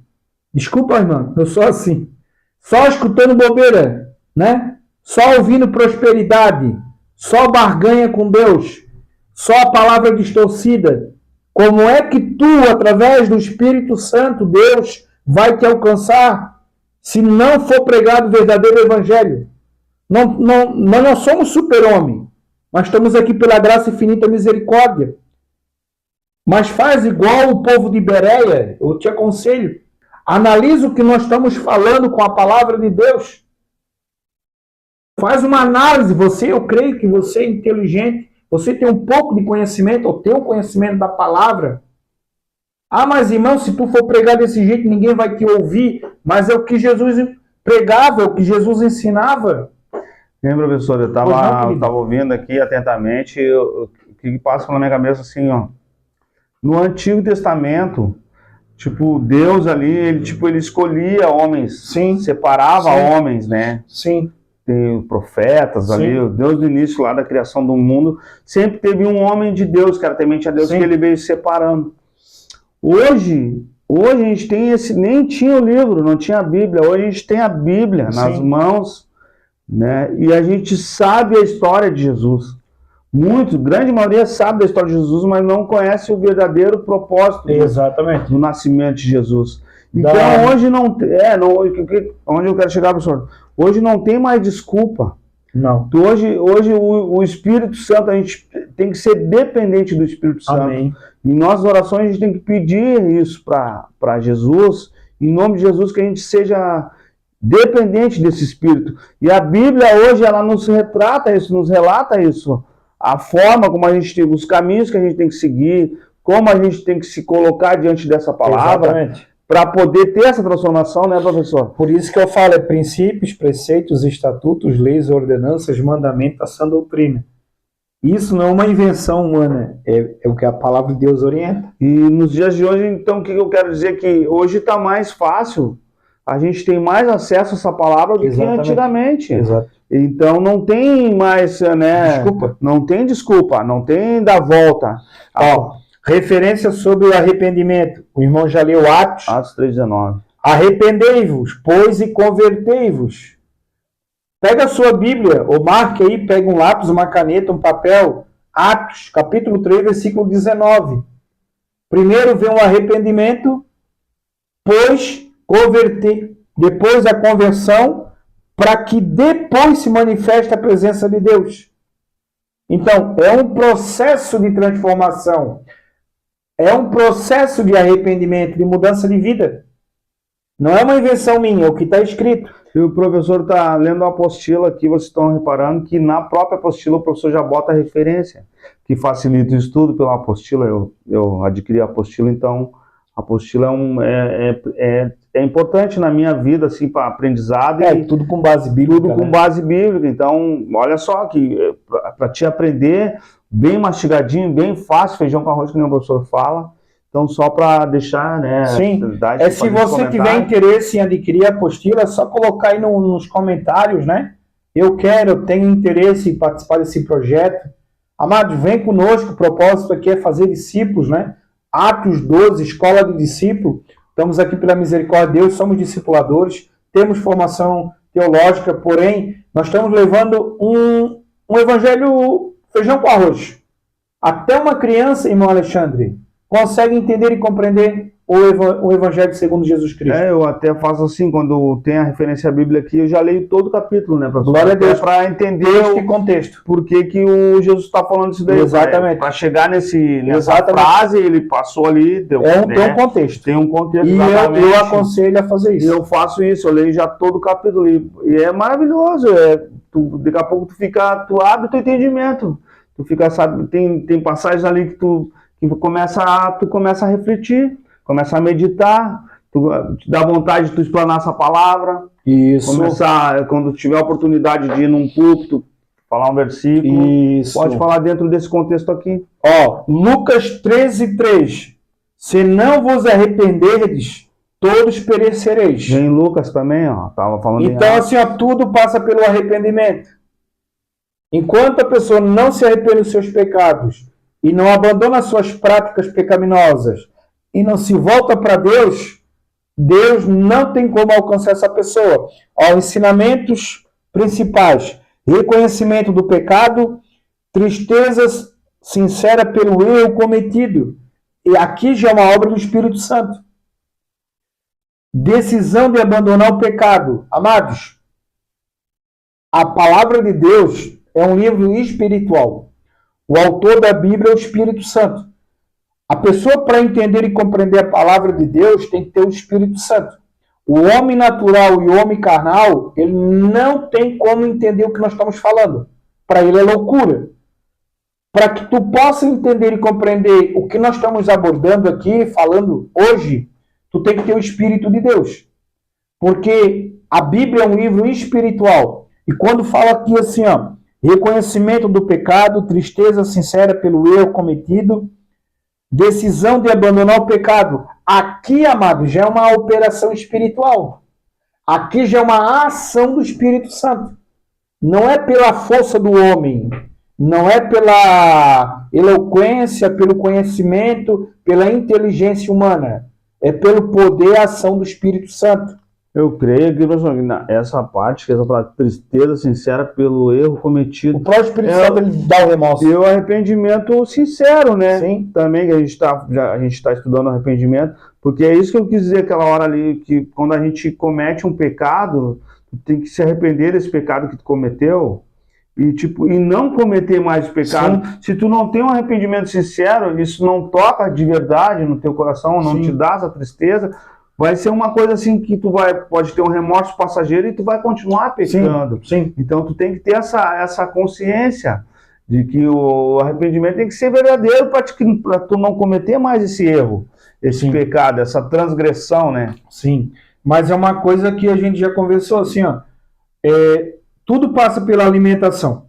Desculpa, irmão, eu sou assim. Só escutando bobeira, né? Só ouvindo prosperidade. Só barganha com Deus. Só a palavra distorcida. Como é que tu, através do Espírito Santo, Deus, vai te alcançar se não for pregado o verdadeiro Evangelho? Nós não somos super-homem, mas estamos aqui pela graça infinita e misericórdia. Mas faz igual o povo de Bereia, eu te aconselho. Analisa o que nós estamos falando com a palavra de Deus. Faz uma análise. Eu creio que você é inteligente. Você tem um pouco de conhecimento, ou tem um conhecimento da palavra. Ah, mas irmão, se tu for pregar desse jeito, ninguém vai te ouvir. Mas é o que Jesus pregava, é o que Jesus ensinava. Lembra, professor, eu estava ouvindo aqui atentamente, o que passa pela minha cabeça assim, ó. No Antigo Testamento, tipo, Deus ali, ele escolhia homens, sim, separava homens, né? Sim. Tem profetas ali, o Deus do início lá da criação do mundo, sempre teve um homem de Deus, que era temente a Deus, que ele veio separando. Hoje a gente tem nem tinha o livro, não tinha a Bíblia, hoje a gente tem a Bíblia nas mãos, né? E a gente sabe a história de Jesus. Muitos, grande maioria sabe da história de Jesus, mas não conhece o verdadeiro propósito Exatamente. do nascimento de Jesus. Então, hoje não tem. Onde eu quero chegar, professor? Hoje não tem mais desculpa. Não. Hoje o Espírito Santo, a gente tem que ser dependente do Espírito Santo. Amém. Em nossas orações, a gente tem que pedir isso para Jesus, em nome de Jesus, que a gente seja dependente desse Espírito. E a Bíblia hoje, ela nos retrata isso, nos relata isso. A forma como a gente tem, os caminhos que a gente tem que seguir, como a gente tem que se colocar diante dessa palavra, para poder ter essa transformação, né, professor? Por isso que eu falo, é princípios, preceitos, estatutos, leis, ordenanças, mandamentos, a sã doutrina. Isso não é uma invenção humana, é o que a palavra de Deus orienta. E nos dias de hoje, então, o que eu quero dizer? Que hoje está mais fácil, a gente tem mais acesso a essa palavra do que antigamente. Exato. Então não tem mais, né? Desculpa. Não tem desculpa, não tem da volta. Ó, referência sobre o arrependimento. O irmão já leu Atos. Atos 3,19. Arrependei-vos, pois, e convertei-vos. Pega a sua Bíblia, ou marque aí, pega um lápis, uma caneta, um papel. Atos, capítulo 3, versículo 19. Primeiro vem o arrependimento, pois converter. Depois a conversão, para que depois se manifeste a presença de Deus. Então, é um processo de transformação. É um processo de arrependimento, de mudança de vida. Não é uma invenção minha, é o que está escrito. E o professor está lendo a apostila aqui, vocês estão reparando que na própria apostila o professor já bota a referência, que facilita o estudo pela apostila. Eu adquiri a apostila, então a apostila é importante na minha vida, assim, para aprendizado. Tudo com base bíblica. Tudo com base bíblica. Então, olha só, que para te aprender, bem mastigadinho, bem fácil, feijão com arroz, que nem o professor fala. Então, só para deixar, né? Sim, se você tiver interesse em adquirir a apostila, é só colocar aí nos comentários, né? Eu tenho interesse em participar desse projeto. Amados, vem conosco, o propósito aqui é fazer discípulos, né? Atos 12, Escola de Discípulo. Estamos aqui pela misericórdia de Deus, somos discipuladores, temos formação teológica, porém, nós estamos levando um evangelho feijão com arroz. Até uma criança, irmão Alexandre, consegue entender e compreender o Evangelho segundo Jesus Cristo. Eu até faço assim, quando tem a referência à Bíblia aqui, eu já leio todo o capítulo, né, professor? Glória a Deus. Para entender o contexto. Por que o Jesus está falando isso daí. Exatamente. Para chegar nessa frase, ele passou ali... Tem um contexto. Tem um contexto, e eu aconselho a fazer isso. E eu faço isso, eu leio já todo o capítulo. E é maravilhoso. Daqui a pouco tu abre o teu entendimento. Tu fica, sabe, tem passagens ali que tu começa a refletir, começa a meditar, te dá vontade de tu explanar essa palavra. Isso. Começar, quando tiver a oportunidade de ir num púlpito, falar um versículo. Isso. Pode falar dentro desse contexto aqui. Lucas 13:3. Se não vos arrependerdes, todos perecereis. Em Lucas também, tava falando. Então, assim, tudo passa pelo arrependimento. Enquanto a pessoa não se arrepende dos seus pecados, e não abandona suas práticas pecaminosas e não se volta para Deus, Deus não tem como alcançar essa pessoa. Ensinamentos principais: reconhecimento do pecado, tristeza sincera pelo erro cometido. E aqui já é uma obra do Espírito Santo. Decisão de abandonar o pecado. Amados, a palavra de Deus é um livro espiritual. O autor da Bíblia é o Espírito Santo. A pessoa, para entender e compreender a palavra de Deus, tem que ter o Espírito Santo. O homem natural e o homem carnal, ele não tem como entender o que nós estamos falando. Para ele é loucura. Para que tu possa entender e compreender o que nós estamos abordando aqui, falando hoje, tu tem que ter o Espírito de Deus. Porque a Bíblia é um livro espiritual. E quando fala aqui assim, reconhecimento do pecado, tristeza sincera pelo erro cometido, decisão de abandonar o pecado. Aqui, amado, já é uma operação espiritual. Aqui já é uma ação do Espírito Santo. Não é pela força do homem, não é pela eloquência, pelo conhecimento, pela inteligência humana. É pelo poder e ação do Espírito Santo. Eu creio que, professor, essa parte, que é essa tristeza sincera pelo erro cometido, O próprio Espírito Santo ele dá o remorso. e o arrependimento sincero, né? Sim. Também que a gente tá estudando arrependimento, porque é isso que eu quis dizer aquela hora ali, que quando a gente comete um pecado, tu tem que se arrepender desse pecado que tu cometeu e não cometer mais pecado. Sim. Se tu não tem um arrependimento sincero, isso não toca de verdade no teu coração, não Sim. te dá essa tristeza, vai ser uma coisa assim que pode ter um remorso passageiro e tu vai continuar pecando. Sim. Então tu tem que ter essa consciência de que o arrependimento tem que ser verdadeiro para tu não cometer mais esse erro, esse Sim. pecado, essa transgressão, né? Sim. Mas é uma coisa que a gente já conversou assim, ó. Tudo passa pela alimentação.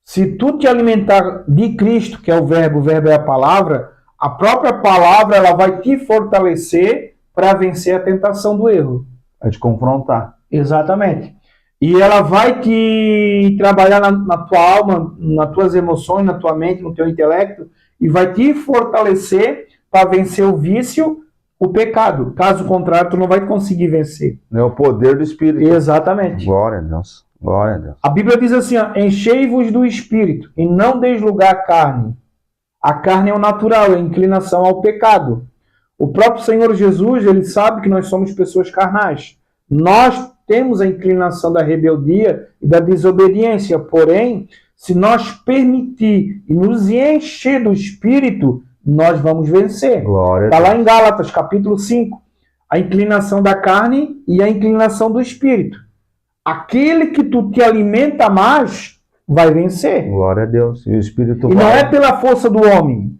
Se tu te alimentar de Cristo, que é o verbo é a própria palavra ela vai te fortalecer para vencer a tentação do erro. É te confrontar. Exatamente. E ela vai te trabalhar na tua alma, nas tuas emoções, na tua mente, no teu intelecto, e vai te fortalecer para vencer o vício, o pecado. Caso contrário, tu não vai conseguir vencer. É o poder do Espírito. Exatamente. Glória a Deus. Glória a Deus. A Bíblia diz assim, ó, enchei-vos do Espírito e não deslugar a carne. A carne é o natural, é a inclinação ao pecado. O próprio Senhor Jesus, ele sabe que nós somos pessoas carnais. Nós temos a inclinação da rebeldia e da desobediência. Porém, se nós permitir e nos encher do Espírito, nós vamos vencer. Glória a Está Deus. lá em Gálatas, capítulo 5. A inclinação da carne e a inclinação do Espírito. Aquele que tu te alimenta mais, vai vencer. Glória a Deus. E o Espírito E não é pela força do homem.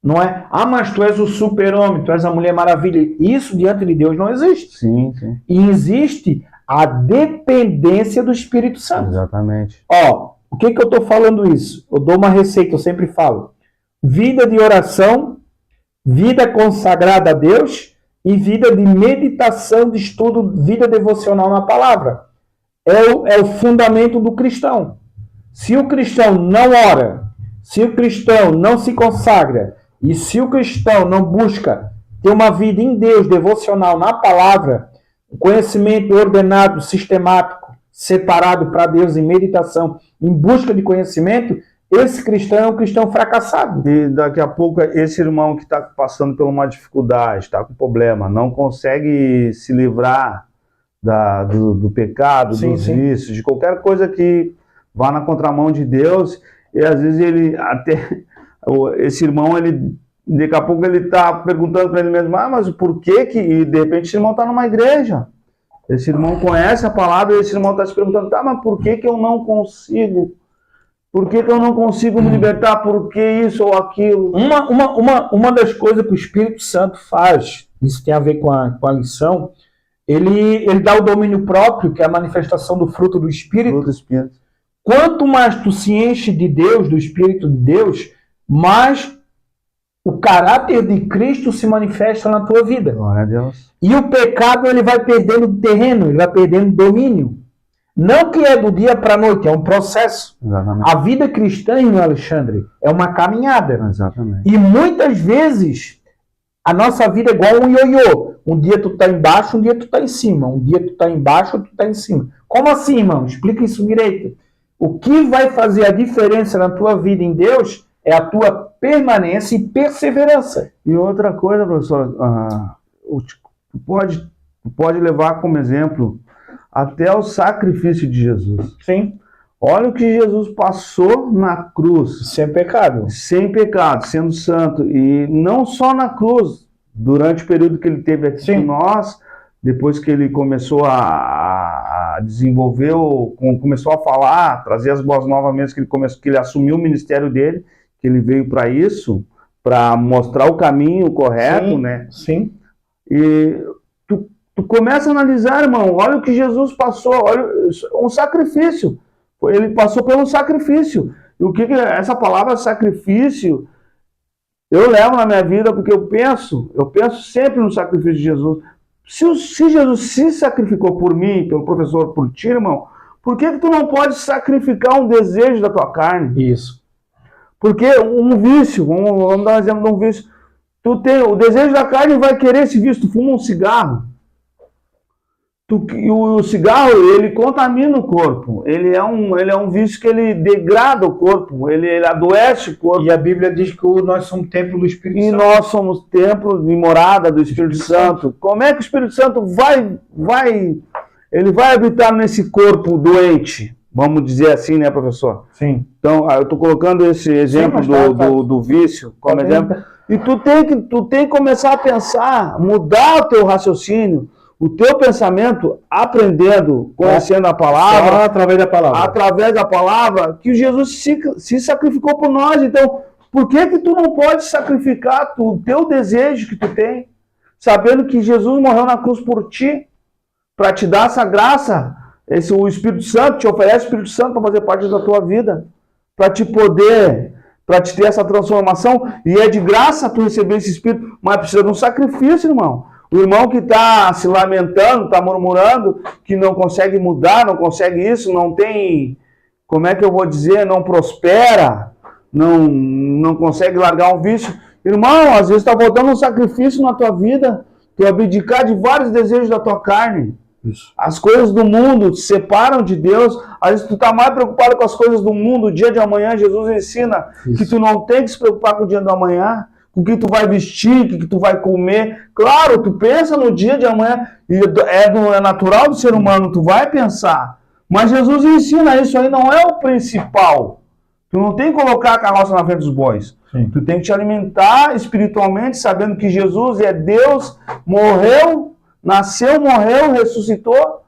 Não é, mas tu és o super-homem, tu és a Mulher Maravilha. Isso diante de Deus não existe. Sim, sim. E existe a dependência do Espírito Santo. Exatamente. Ó, o que eu estou falando isso? Eu dou uma receita, eu sempre falo. Vida de oração, vida consagrada a Deus e vida de meditação, de estudo, vida devocional na palavra. É o fundamento do cristão. Se o cristão não ora, se o cristão não se consagra, e se o cristão não busca ter uma vida em Deus, devocional na palavra, conhecimento ordenado, sistemático, separado para Deus em meditação, em busca de conhecimento, esse cristão é um cristão fracassado. E daqui a pouco esse irmão que está passando por uma dificuldade, está com problema, não consegue se livrar do pecado, Sim, dos sim. vícios, de qualquer coisa que vá na contramão de Deus, e às vezes esse irmão, daqui a pouco ele está perguntando para ele mesmo, mas por que e de repente esse irmão está numa igreja, esse irmão conhece a palavra, e esse irmão está se perguntando, mas por que eu não consigo? Por que eu não consigo me libertar? Por que isso ou aquilo? Uma das coisas que o Espírito Santo faz, isso tem a ver com a lição, ele dá o domínio próprio, que é a manifestação do fruto do Espírito. Fruto do Espírito. Quanto mais tu se enche de Deus, do Espírito de Deus, mais o caráter de Cristo se manifesta na tua vida. Glória a Deus. E o pecado ele vai perdendo terreno, ele vai perdendo domínio. Não que é do dia para a noite, é um processo. Exatamente. A vida cristã, irmão Alexandre, é uma caminhada. Exatamente. E muitas vezes a nossa vida é igual um ioiô. Um dia tu tá embaixo, um dia tu tá em cima. Um dia tu tá embaixo, outro tu tá em cima. Como assim, irmão? Explica isso direito. O que vai fazer a diferença na tua vida em Deus é a tua permanência e perseverança. E outra coisa, professor, tu pode levar como exemplo até o sacrifício de Jesus. Sim. Olha o que Jesus passou na cruz. Sem pecado. Sem pecado, sendo santo. E não só na cruz, durante o período que ele teve aqui com nós, depois que ele começou a desenvolver, começou a falar, trazer as boas novas mesmo, que ele assumiu o ministério dele, que ele veio para isso, para mostrar o caminho correto, Sim, né? Sim. E tu começa a analisar, irmão, olha o que Jesus passou, olha um sacrifício. Ele passou pelo sacrifício. E o que essa palavra sacrifício, eu levo na minha vida porque eu penso sempre no sacrifício de Jesus. Se Jesus se sacrificou por mim, pelo professor, por ti, irmão, por que tu não pode sacrificar um desejo da tua carne? Isso. Porque um vício, vamos dar um exemplo de um vício, tu tem o desejo da carne, vai querer esse vício, tu fuma um cigarro, O cigarro, ele contamina o corpo. Ele é um vício que ele degrada o corpo, ele adoece o corpo. E a Bíblia diz que nós somos templo do Espírito Santo. E nós somos templo de morada do Espírito Santo. Como é que o Espírito Santo ele vai habitar nesse corpo doente? Vamos dizer assim, né, professor? Sim. Então, eu estou colocando esse exemplo do vício como exemplo. E tu tem que começar a pensar, mudar o teu raciocínio, o teu pensamento, aprendendo, conhecendo a palavra. Só através da palavra. Através da palavra, que Jesus se sacrificou por nós. Então, por que tu não pode sacrificar o teu desejo que tu tem, sabendo que Jesus morreu na cruz por ti, para te dar essa graça? O Espírito Santo te oferece o Espírito Santo para fazer parte da tua vida, para te ter essa transformação, e é de graça tu receber esse Espírito, mas precisa de um sacrifício, irmão. O irmão que está se lamentando, está murmurando, que não consegue mudar, não consegue isso, não tem, como é que eu vou dizer, não prospera, não consegue largar um vício. Irmão, às vezes está faltando um sacrifício na tua vida, tu abdicar de vários desejos da tua carne. Isso. As coisas do mundo te separam de Deus. Às vezes tu está mais preocupado com as coisas do mundo. O dia de amanhã, Jesus ensina que tu não tem que se preocupar com o dia de amanhã, com o que tu vai vestir, o que tu vai comer. Claro, tu pensa no dia de amanhã, e é natural do ser humano, tu vai pensar. Mas Jesus ensina, isso aí não é o principal. Tu não tem que colocar a carroça na frente dos bois. Sim. Tu tem que te alimentar espiritualmente, sabendo que Jesus é Deus, morreu, nasceu, morreu, ressuscitou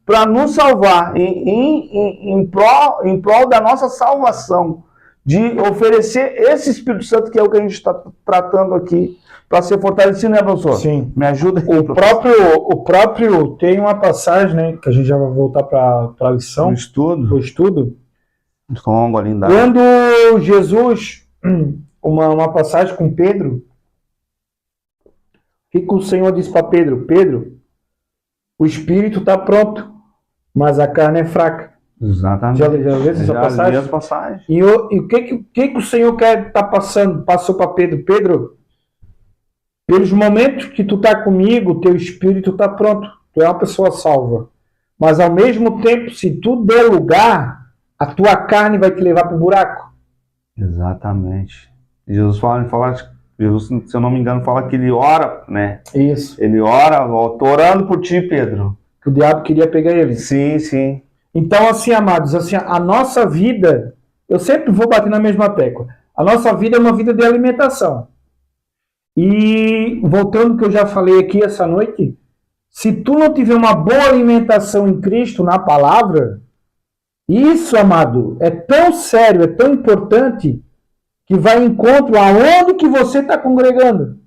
para nos salvar, em prol da nossa salvação, de oferecer esse Espírito Santo, que é o que a gente está tratando aqui, para ser fortalecido, né, professor? Sim. Me ajuda aqui, o próprio tem uma passagem, né, que a gente já vai voltar para a lição. O estudo. Quando Jesus, uma passagem com Pedro, o que o Senhor disse para Pedro? Pedro, o espírito está pronto, mas a carne é fraca. Exatamente. Já viu essa passagem? E o que o Senhor passou para Pedro? Pedro, pelos momentos que tu está comigo, teu espírito está pronto. Tu é uma pessoa salva. Mas ao mesmo tempo, se tu der lugar, a tua carne vai te levar para o buraco. Exatamente. Jesus Jesus, se eu não me engano, fala que ele ora, né? Isso. Ele ora, tô orando por ti, Pedro. Que o diabo queria pegar ele. Sim, sim. Então, assim, amados, assim, a nossa vida, eu sempre vou bater na mesma tecla. A nossa vida é uma vida de alimentação. E, voltando ao que eu já falei aqui essa noite, se tu não tiver uma boa alimentação em Cristo, na palavra, isso, amado, é tão sério, é tão importante, que vai em encontro aonde que você está congregando.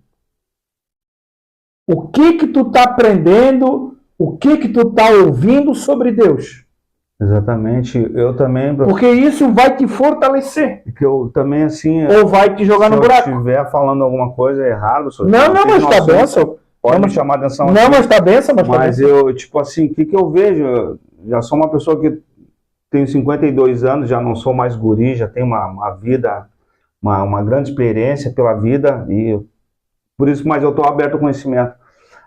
O que tu está aprendendo, o que tu está ouvindo sobre Deus. Exatamente, eu também... Porque isso vai te fortalecer. Que eu também, assim... Ou vai te jogar no buraco. Se eu estiver falando alguma coisa errada... Não, mas está benção. Pode me chamar a atenção. Não, mas está benção. Mas eu, tipo assim, o que eu vejo? Eu já sou uma pessoa que tenho 52 anos, já não sou mais guri, já tenho uma vida... Uma grande experiência pela vida, e por isso, mas eu estou aberto ao conhecimento.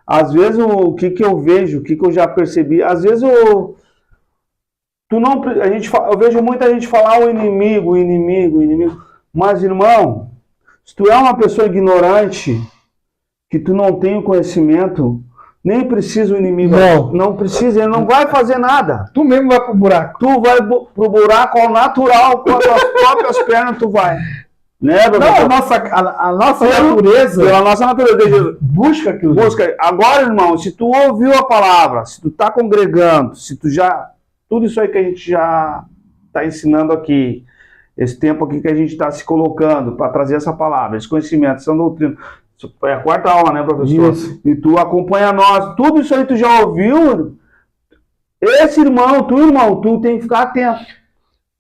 Às vezes, o que eu vejo, o que eu já percebi, às vezes eu vejo muita gente falar o inimigo, mas, irmão, se tu é uma pessoa ignorante, que tu não tem o conhecimento, nem precisa o inimigo, não precisa, ele não vai fazer nada. Tu mesmo vai pro buraco. Tu vai pro buraco ao natural, com as tuas próprias pernas tu vai. Né, não, a nossa natureza. Pela nossa natureza. Busca aquilo. Agora, irmão, se tu ouviu a palavra, se tu está congregando, se tu já... Tudo isso aí que a gente já está ensinando aqui, esse tempo aqui que a gente está se colocando para trazer essa palavra, esse conhecimento, essa doutrina. É a quarta aula, né, professor? Isso. E tu acompanha nós. Tudo isso aí tu já ouviu? Esse irmão, tu tem que ficar atento.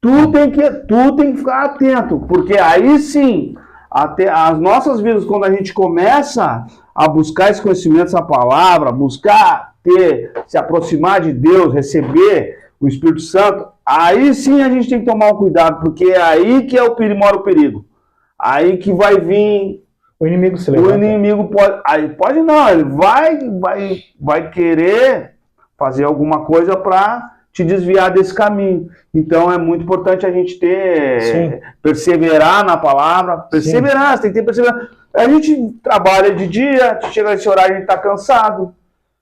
Tu tem que ficar atento, porque aí sim, até as nossas vidas, quando a gente começa a buscar esse conhecimento, essa palavra, buscar se aproximar de Deus, receber o Espírito Santo, aí sim a gente tem que tomar um cuidado, porque é aí que mora o perigo. Aí que vai vir... O inimigo se levanta. O inimigo pode não, ele vai querer fazer alguma coisa para te desviar desse caminho. Então é muito importante a gente perseverar na palavra, perseverar, você tem que ter perseverança. A gente trabalha de dia, chega nesse horário a gente está cansado,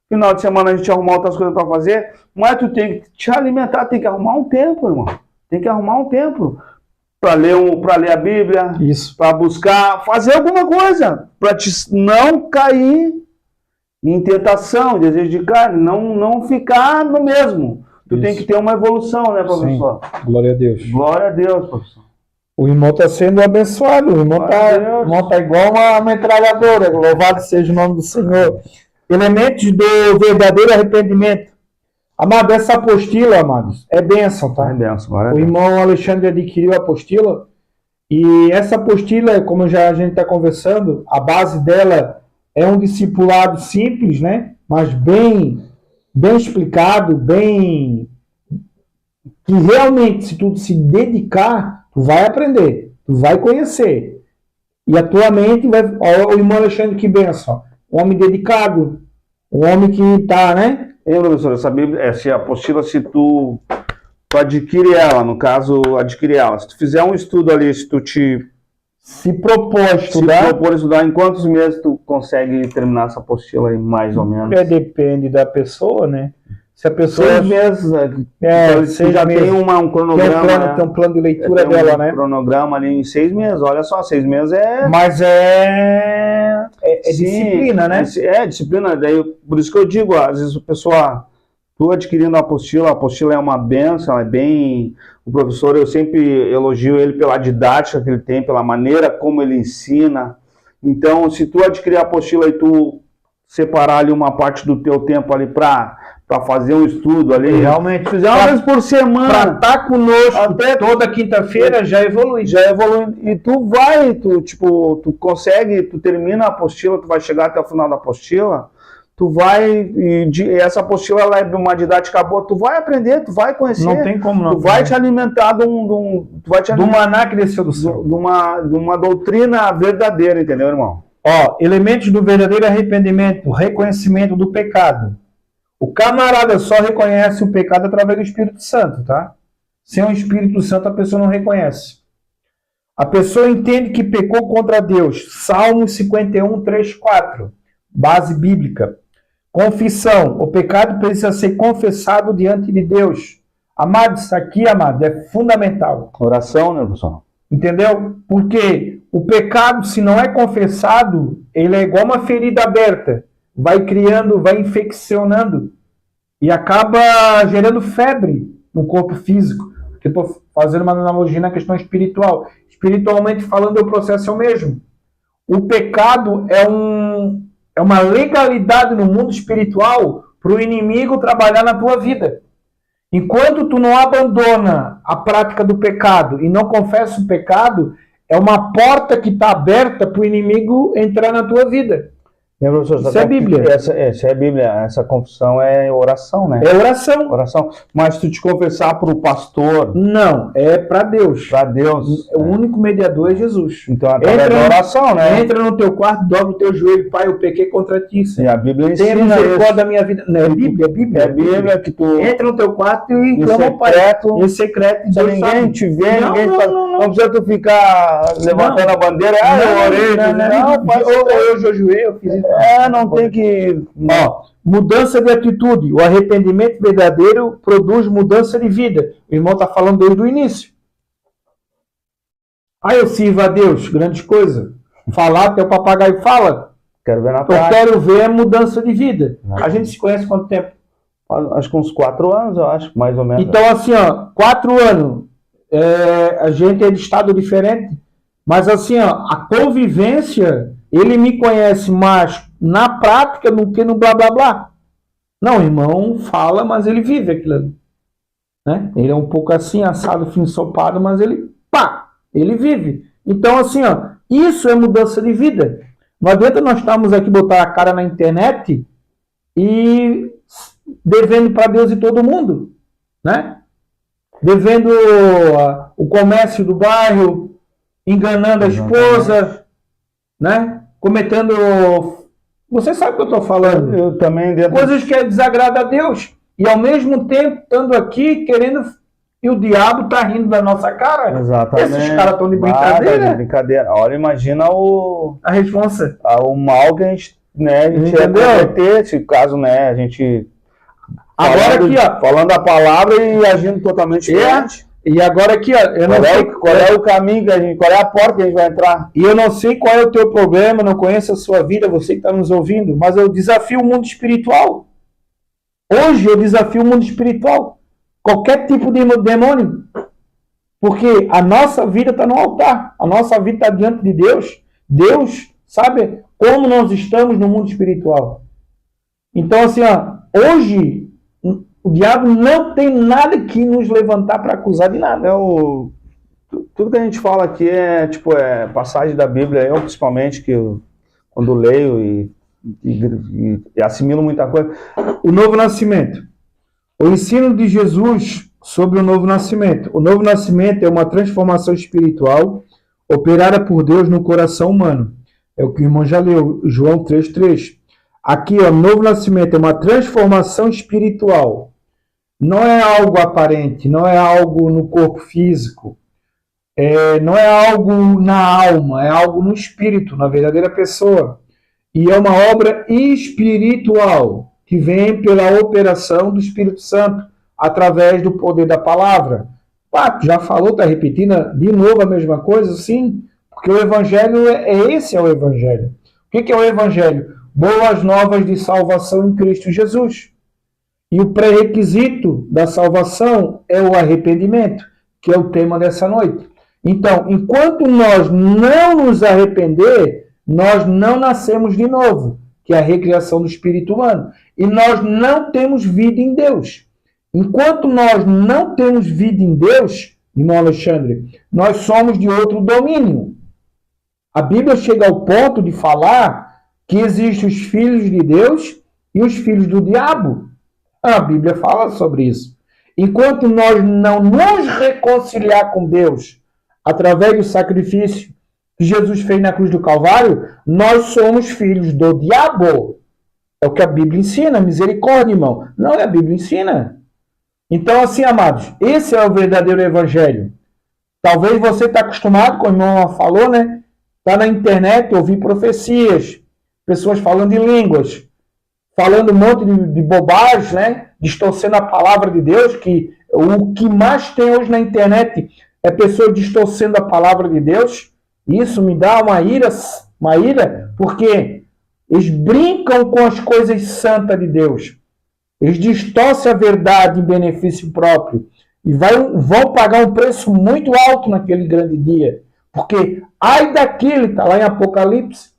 final de semana a gente arruma outras coisas para fazer, mas tu tem que te alimentar, tem que arrumar um tempo, irmão. Tem que arrumar um tempo para ler a Bíblia, para buscar, fazer alguma coisa, para não cair em tentação, desejo de carne, não ficar no mesmo. Tu tem que ter uma evolução, né, professor? Sim. Glória a Deus. Glória a Deus, professor. O irmão está sendo abençoado, o irmão está igual uma metralhadora, louvado seja o nome do Senhor. Elementos do verdadeiro arrependimento. Amado, essa apostila, amados, é bênção, tá? É bênção, glória a O Deus. irmão Alexandre adquiriu a apostila, e essa apostila, como já a gente está conversando, a base dela é um discipulado simples, né? Mas bem explicado, que realmente, se tu se dedicar, tu vai aprender, tu vai conhecer. E a tua mente vai... Ó, o irmão Alexandre, que benção. Um homem dedicado, um homem que está, né? Professor, essa Bíblia, essa apostila, se tu adquire ela, no caso, adquire ela. Se tu fizer um estudo ali, se tu se propor estudar, em quantos meses tu consegue terminar essa apostila aí, mais ou menos? Depende da pessoa, né? Se a pessoa... 6 meses, então, já tem um cronograma. Tem um plano de leitura dela, né? Cronograma ali em 6 meses, olha só, 6 meses é... Mas é disciplina, né? É disciplina, daí, por isso que eu digo, às vezes o pessoal, tu adquirindo a apostila é uma benção, é bem... O professor, eu sempre elogio ele pela didática que ele tem, pela maneira como ele ensina. Então, se tu adquirir a apostila e tu separar ali uma parte do teu tempo ali para fazer um estudo ali, realmente fizer uma vez por semana, para estar conosco até toda quinta-feira, já evolui. E tu consegue, tu termina a apostila, tu vai chegar até o final da apostila, tu vai, essa apostila ela é uma didática boa, tu vai aprender, tu vai conhecer. Não tem como não. Tu vai te alimentar do maná que desceu do céu. De uma doutrina verdadeira, entendeu, irmão? Ó, elementos do verdadeiro arrependimento, reconhecimento do pecado. O camarada só reconhece o pecado através do Espírito Santo, tá? Sem o Espírito Santo a pessoa não reconhece. A pessoa entende que pecou contra Deus. Salmos 51, 3, 4. Base bíblica. Confissão. O pecado precisa ser confessado diante de Deus. Amado, isso aqui, amado, é fundamental. Oração, né, professor? Entendeu? Porque o pecado, se não é confessado, ele é igual uma ferida aberta. Vai criando, vai infeccionando e acaba gerando febre no corpo físico. Porque estou fazendo uma analogia na questão espiritual. Espiritualmente falando, o processo é o mesmo. O pecado é uma legalidade no mundo espiritual para o inimigo trabalhar na tua vida. Enquanto tu não abandona a prática do pecado e não confessa o pecado, é uma porta que está aberta para o inimigo entrar na tua vida. Isso é Bíblia. Essa é a Bíblia. Essa confissão é oração, né? É oração. Oração. Mas tu te confessar para o pastor... Não, é para Deus. Para Deus. O único mediador é Jesus. Então, através da oração, né? Entra no teu quarto, dobra o teu joelho, Pai, eu pequei contra ti. E a Bíblia ensina isso. Tem misericórdia da minha vida. Não, é Bíblia. É a Bíblia que tu... Entra no teu quarto e clama ao Pai. Em secreto. Se ninguém te vê, não precisa tu ficar levantando a bandeira. Eu orei, eu jejuei, eu fiz isso. Não tem que... Ó, mudança de atitude. O arrependimento verdadeiro produz mudança de vida. O irmão está falando desde o início. Eu sirvo a Deus, grande coisa. Falar até o papagaio fala. Quero ver na prática. Eu quero ver a mudança de vida. A gente se conhece há quanto tempo? Acho que uns 4 anos, eu acho, mais ou menos. Então, assim, 4 anos. A gente é de estado diferente. Mas, assim, a convivência, ele me conhece mais na prática do que no blá, blá, blá. Não, o irmão fala, mas ele vive aquilo ali. Né? Ele é um pouco assim, assado, fino, ensopado, mas ele vive. Então, assim, isso é mudança de vida. Não adianta nós estarmos aqui, botar a cara na internet e devendo para Deus e todo mundo, né? Devendo o comércio do bairro, enganando a esposa, né? Cometendo... Você sabe o que eu estou falando. Eu também... Coisas que desagradam a Deus. e ao mesmo tempo estando aqui querendo, e o diabo está rindo da nossa cara. Exatamente. Esses caras estão de Ah, brincadeira. tá de brincadeira. Olha, imagina A responsa. o mal que a gente Entendeu? ia cometer, se caso, né, a gente Agora aqui, ó. falando a palavra e agindo totalmente diferente. E agora aqui, ó, eu não sei Qual é o caminho que a gente, qual é a porta que a gente vai entrar? E eu não sei qual é o teu problema, não conheço a sua vida, você que está nos ouvindo, mas eu desafio o mundo espiritual. Hoje eu desafio o mundo espiritual. Qualquer tipo de demônio. Porque a nossa vida está no altar. A nossa vida está diante de Deus. Deus sabe como nós estamos no mundo espiritual. Então, assim, ó, hoje o diabo não tem nada que nos levantar para acusar de nada. Tudo que a gente fala aqui é tipo passagem da Bíblia, eu principalmente, que quando leio e assimilo muita coisa. O novo nascimento. O ensino de Jesus sobre o novo nascimento. O novo nascimento é uma transformação espiritual operada por Deus no coração humano. É o que o irmão já leu, João 3,3. Aqui, ó, o novo nascimento é uma transformação espiritual. Não é algo aparente, não é algo no corpo físico, não é algo na alma, é algo no espírito, na verdadeira pessoa. E é uma obra espiritual, que vem pela operação do Espírito Santo, através do poder da palavra. Já falou, está repetindo de novo a mesma coisa? Sim, porque o Evangelho esse é o Evangelho. O que é o Evangelho? Boas novas de salvação em Cristo Jesus. E o pré-requisito da salvação é o arrependimento, que é o tema dessa noite. Então, enquanto nós não nos arrepender, nós não nascemos de novo, que é a recriação do espírito humano. E nós não temos vida em Deus. Enquanto nós não temos vida em Deus, irmão Alexandre, nós somos de outro domínio. A Bíblia chega ao ponto de falar que existem os filhos de Deus e os filhos do diabo. A Bíblia fala sobre isso. Enquanto nós não nos reconciliar com Deus através do sacrifício que Jesus fez na cruz do Calvário, nós somos filhos do diabo. É o que a Bíblia ensina, misericórdia, irmão. Não é a Bíblia ensina. Então, assim, amados, esse é o verdadeiro evangelho. Talvez você está acostumado, como o irmão falou, né? Está na internet, ouvir profecias, pessoas falando em línguas, falando um monte de bobagem, né? Distorcendo a palavra de Deus, que o que mais tem hoje na internet é pessoas distorcendo a palavra de Deus. Isso me dá uma ira, porque eles brincam com as coisas santas de Deus. Eles distorcem a verdade em benefício próprio. E vão pagar um preço muito alto naquele grande dia. Porque ai daquele, está lá em Apocalipse,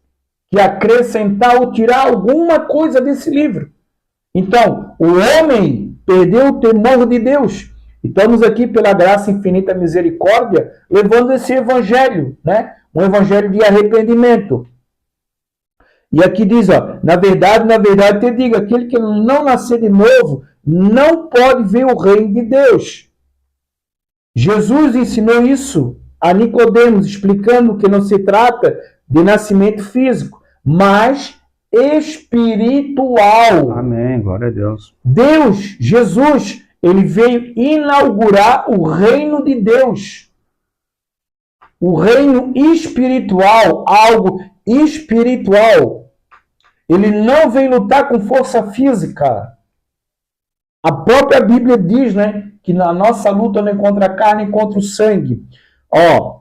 que acrescentar ou tirar alguma coisa desse livro. Então, o homem perdeu o temor de Deus. Estamos aqui pela graça infinita misericórdia, levando esse evangelho, né? Um evangelho de arrependimento. E aqui diz, ó, na verdade, te digo, aquele que não nascer de novo não pode ver o reino de Deus. Jesus ensinou isso a Nicodemos, explicando que não se trata de nascimento físico, mas espiritual. Amém, glória a Deus. Deus, Jesus, ele veio inaugurar o reino de Deus. O reino espiritual, algo espiritual. Ele não vem lutar com força física. A própria Bíblia diz, né, que na nossa luta não é contra a carne, é contra o sangue. Ó,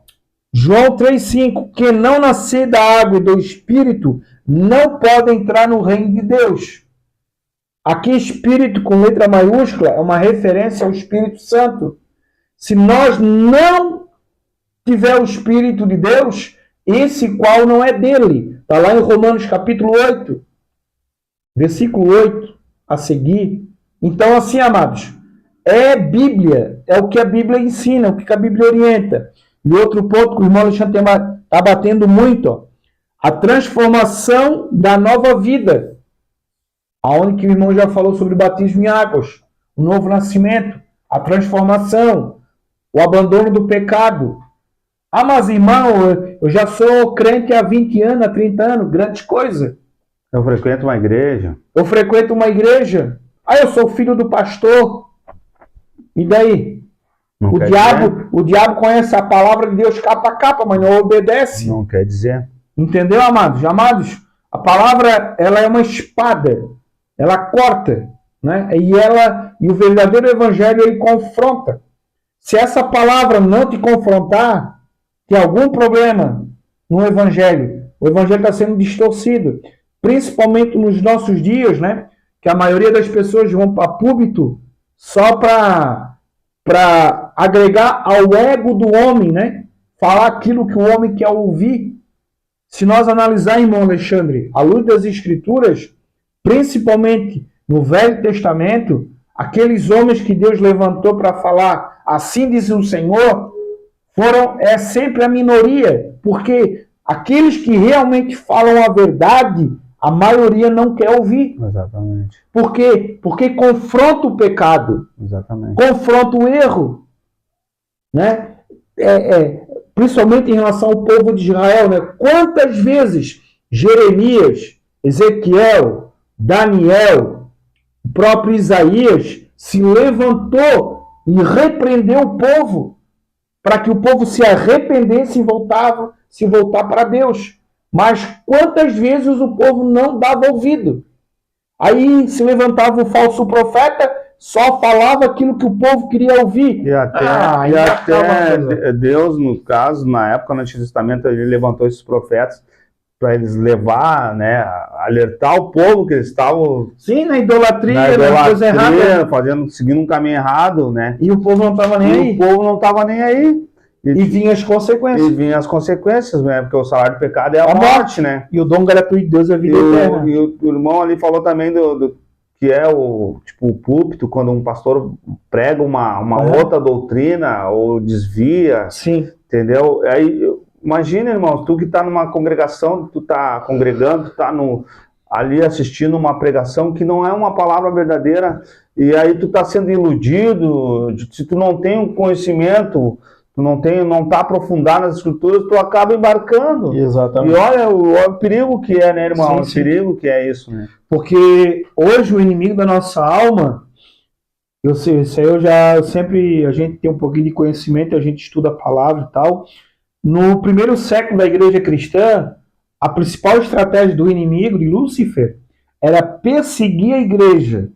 João 3,5, quem não nascer da água e do Espírito não pode entrar no reino de Deus. Aqui Espírito com letra maiúscula é uma referência ao Espírito Santo. Se nós não tiver o Espírito de Deus, esse qual não é dele. Está lá em Romanos capítulo 8, versículo 8 a seguir. Então, assim, amados, é Bíblia, é o que a Bíblia ensina, o que a Bíblia orienta. E outro ponto que o irmão Alexandre está batendo muito, ó, a transformação da nova vida. Aonde que o irmão já falou sobre o batismo em águas, o novo nascimento, a transformação, o abandono do pecado. Ah, mas irmão, eu já sou crente há 20 anos, há 30 anos, grande coisa. Eu frequento uma igreja. Eu frequento uma igreja. Ah, eu sou filho do pastor. E daí? Não O quer diabo conhece a palavra de Deus capa a capa, mas não obedece. dizer. Não quer dizer. Entendeu, amados? Amados, a palavra, ela é uma espada. Ela corta, né? E o verdadeiro evangelho, ele confronta. Se essa palavra não te confrontar, tem algum problema no evangelho. O evangelho está sendo distorcido. Principalmente nos nossos dias, né? Que a maioria das pessoas vão para púlpito só para agregar ao ego do homem, né? Falar aquilo que o homem quer ouvir. Se nós analisar, irmão Alexandre, à luz das Escrituras, principalmente no Velho Testamento, aqueles homens que Deus levantou para falar, assim diz o Senhor, é sempre a minoria, porque aqueles que realmente falam a verdade, a maioria não quer ouvir. Exatamente. Por quê? Porque confronta o pecado, Exatamente. confronta o erro, né? Principalmente em relação ao povo de Israel, né? Quantas vezes Jeremias, Ezequiel, Daniel, o próprio Isaías se levantou e repreendeu o povo para que o povo se arrependesse e se voltar para Deus. Mas quantas vezes o povo não dava ouvido? Aí se levantava o falso profeta, só falava aquilo que o povo queria ouvir. E até Deus, no caso, na época no Antigo Testamento, ele levantou esses profetas para eles levar, né, alertar o povo que eles estavam... Sim, na idolatria, na coisa errada. Seguindo um caminho errado, né? E o povo não estava nem aí. O povo não estava nem aí. E vinham as consequências. E vinham as consequências, né? Porque o salário do pecado é a morte, né? E o dom gratuito de Deus é a vida eterna. E o irmão ali falou também do que é o púlpito, quando um pastor prega uma outra doutrina ou desvia. Sim. Entendeu? Aí, imagina, irmão, tu que está numa congregação, tu está congregando, tu está ali assistindo uma pregação que não é uma palavra verdadeira, e aí tu está sendo iludido, se tu não tem um conhecimento, tu não está aprofundado nas escrituras, tu acaba embarcando. Exatamente. E olha o perigo que é, né, irmão? Sim, o perigo que é isso, né? Porque hoje o inimigo da nossa alma, eu sei, isso aí a gente tem um pouquinho de conhecimento, a gente estuda a palavra e tal. No primeiro século da igreja cristã, a principal estratégia do inimigo, de Lúcifer, era perseguir a igreja.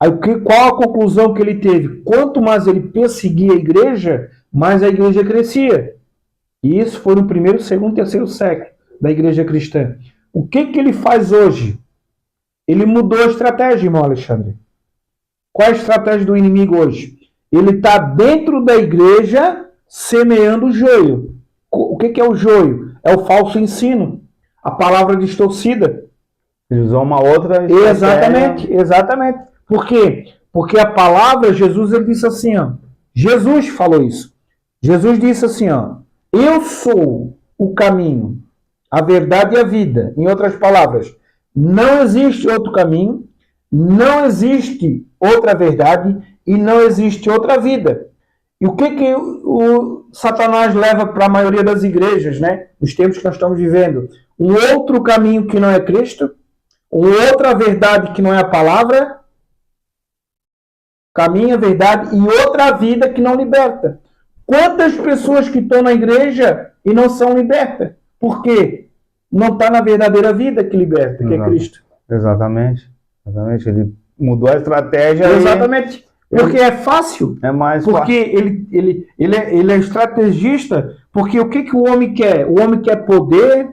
Aí, qual a conclusão que ele teve? Quanto mais ele perseguia a igreja, mais a igreja crescia. E isso foi no primeiro, segundo, terceiro século da igreja cristã. O que ele faz hoje? Ele mudou a estratégia, irmão Alexandre. Qual a estratégia do inimigo hoje? Ele está dentro da igreja semeando o joio. O que é o joio? É o falso ensino. A palavra distorcida. Eles usam uma outra... Exatamente. Por quê? Porque a palavra, Jesus, ele disse assim, ó. Jesus falou isso. Jesus disse assim, ó. Eu sou o caminho, a verdade e a vida. Em outras palavras, não existe outro caminho, não existe outra verdade e não existe outra vida. E o que o Satanás leva para a maioria das igrejas, né? Nos tempos que nós estamos vivendo? Um outro caminho que não é Cristo, uma outra verdade que não é a palavra, caminho, verdade, e outra vida que não liberta. Quantas pessoas que estão na igreja e não são libertas? Por quê? Não está na verdadeira vida que liberta, que é Cristo. Exatamente. Ele mudou a estratégia. Exatamente. Porque é fácil. É mais porque fácil. Ele é estrategista. Porque o que o homem quer? O homem quer poder,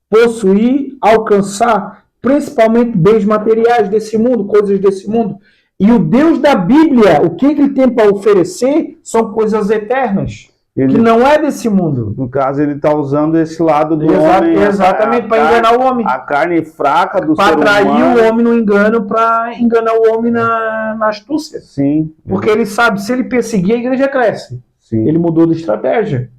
possuir, alcançar, principalmente bens materiais desse mundo, coisas desse mundo. E o Deus da Bíblia, o que ele tem para oferecer são coisas eternas, que não é desse mundo. No caso, ele está usando esse lado do homem. Exatamente, para enganar o homem. A carne fraca do ser humano. Para atrair o homem no engano, para enganar o homem na astúcia. Sim. Porque ele sabe, se ele perseguir, a igreja cresce. Sim. Ele mudou de estratégia.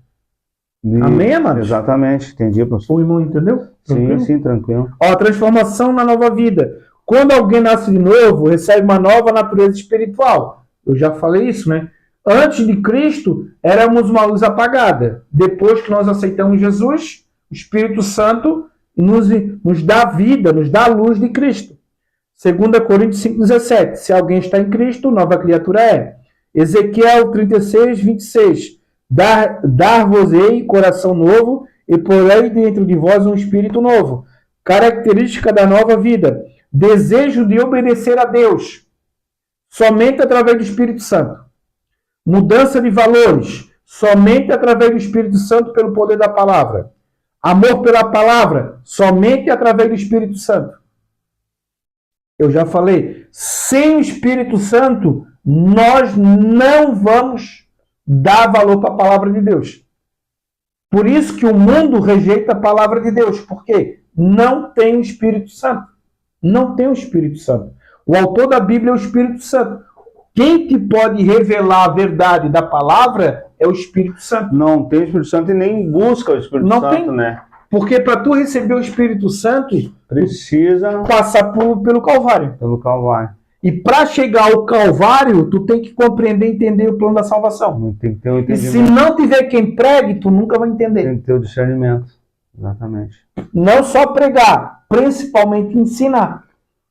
Amém, amados? Exatamente, entendi, professor. O irmão entendeu? Tranquilo? Sim, tranquilo. Ó, transformação na nova vida. Quando alguém nasce de novo, recebe uma nova natureza espiritual. Eu já falei isso, né? Antes de Cristo, éramos uma luz apagada. Depois que nós aceitamos Jesus, o Espírito Santo nos dá vida, nos dá a luz de Cristo. 2 Coríntios 5,17. Se alguém está em Cristo, nova criatura é. Ezequiel 36, 26. Dar-vos-ei coração novo e porei dentro de vós um espírito novo. Característica da nova vida. Desejo de obedecer a Deus. Somente através do Espírito Santo. Mudança de valores. Somente através do Espírito Santo pelo poder da palavra. Amor pela palavra. Somente através do Espírito Santo. Eu já falei, sem o Espírito Santo, nós não vamos dar valor para a palavra de Deus. Por isso que o mundo rejeita a palavra de Deus. Por quê? Não tem o Espírito Santo. Não tem o Espírito Santo. O autor da Bíblia é o Espírito Santo. Quem te pode revelar a verdade da palavra é o Espírito Santo. Não tem o Espírito Santo e nem busca o Espírito Santo, tem, né? Porque para tu receber o Espírito Santo, precisa passar pelo Calvário. Pelo Calvário. E para chegar ao Calvário, tu tem que compreender e entender o plano da salvação. Não tem que ter um E entendimento. se não tiver quem pregue, tu nunca vai entender. Tem que ter o discernimento. Exatamente. Não só pregar, principalmente ensinar.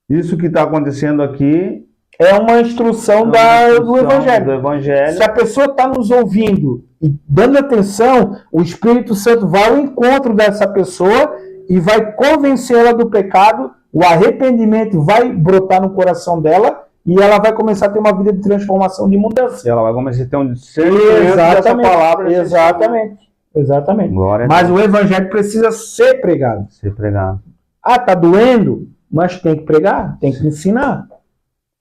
Isso que está acontecendo aqui é uma instrução, do Evangelho. Se a pessoa está nos ouvindo e dando atenção, o Espírito Santo vai ao encontro dessa pessoa e vai convencê-la do pecado, o arrependimento vai brotar no coração dela e ela vai começar a ter uma vida de transformação, de mudança. Ela vai começar a ter um discernimento dessa palavra. Exatamente. Mas o Evangelho precisa ser pregado. Ah, tá doendo? Mas tem que pregar, tem que ensinar.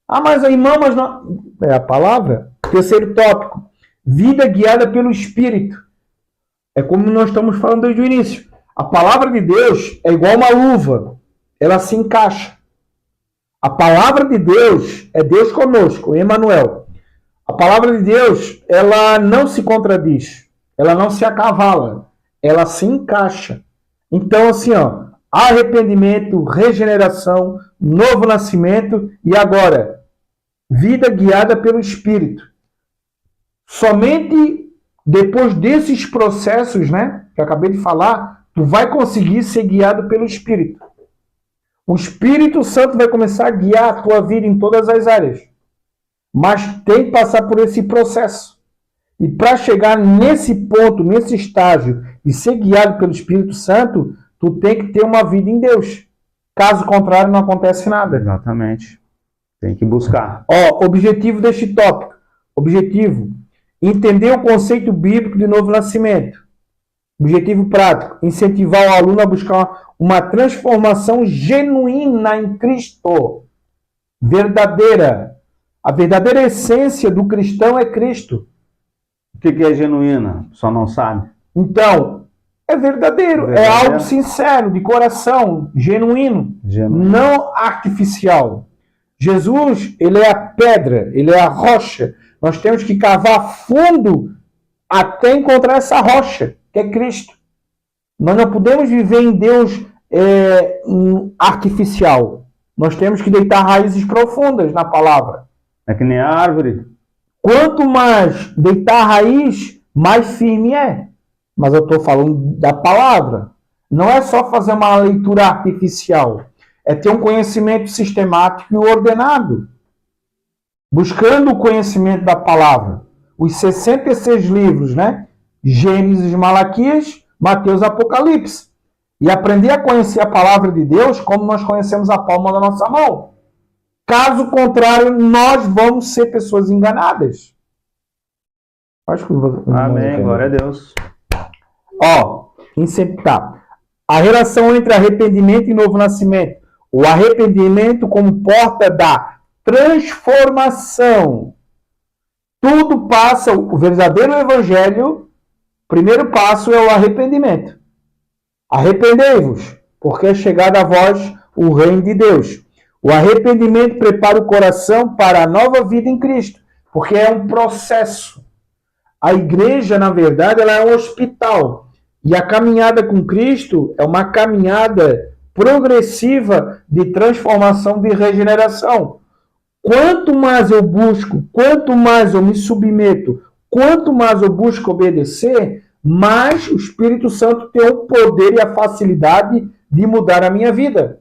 Ah, mas a irmã, mas não... É a palavra. Terceiro tópico. Vida guiada pelo Espírito. É como nós estamos falando desde o início. A palavra de Deus é igual uma luva. Ela se encaixa. A palavra de Deus é Deus conosco, Emmanuel. A palavra de Deus, ela não se contradiz. Ela não se acavala. Ela se encaixa. Então, assim, ó, arrependimento, regeneração, novo nascimento e agora, vida guiada pelo Espírito. Somente depois desses processos, né, que eu acabei de falar, tu vai conseguir ser guiado pelo Espírito. O Espírito Santo vai começar a guiar a tua vida em todas as áreas. Mas tem que passar por esse processo. E para chegar nesse ponto, nesse estágio, e ser guiado pelo Espírito Santo, tu tem que ter uma vida em Deus. Caso contrário, não acontece nada. Exatamente. Tem que buscar. Ó, objetivo deste tópico. Objetivo. Entender o conceito bíblico de novo nascimento. Objetivo prático. Incentivar o aluno a buscar uma transformação genuína em Cristo. Verdadeira. A verdadeira essência do cristão é Cristo. O que é genuína? Só não sabe. Então, é verdadeiro. É algo sincero, de coração, genuíno. Não artificial. Jesus, ele é a pedra, ele é a rocha. Nós temos que cavar fundo até encontrar essa rocha, que é Cristo. Nós não podemos viver em Deus artificial. Nós temos que deitar raízes profundas na palavra. É que nem a árvore. Quanto mais deitar raiz, mais firme é. Mas eu estou falando da palavra. Não é só fazer uma leitura artificial. É ter um conhecimento sistemático e ordenado. Buscando o conhecimento da palavra. Os 66 livros, né? Gênesis, Malaquias, Mateus, Apocalipse. E aprender a conhecer a palavra de Deus como nós conhecemos a palma da nossa mão. Caso contrário, nós vamos ser pessoas enganadas. Acho que Amém, glória a Deus. Ó, tá. A relação entre arrependimento e novo nascimento. O arrependimento como porta da transformação. Tudo passa, o verdadeiro evangelho, primeiro passo é o arrependimento. Arrependei-vos, porque é chegado a vós o reino de Deus. O arrependimento prepara o coração para a nova vida em Cristo, porque é um processo. A igreja, na verdade, ela é um hospital. E a caminhada com Cristo é uma caminhada progressiva de transformação, de regeneração. Quanto mais eu busco, quanto mais eu me submeto, quanto mais eu busco obedecer, mais o Espírito Santo tem o poder e a facilidade de mudar a minha vida.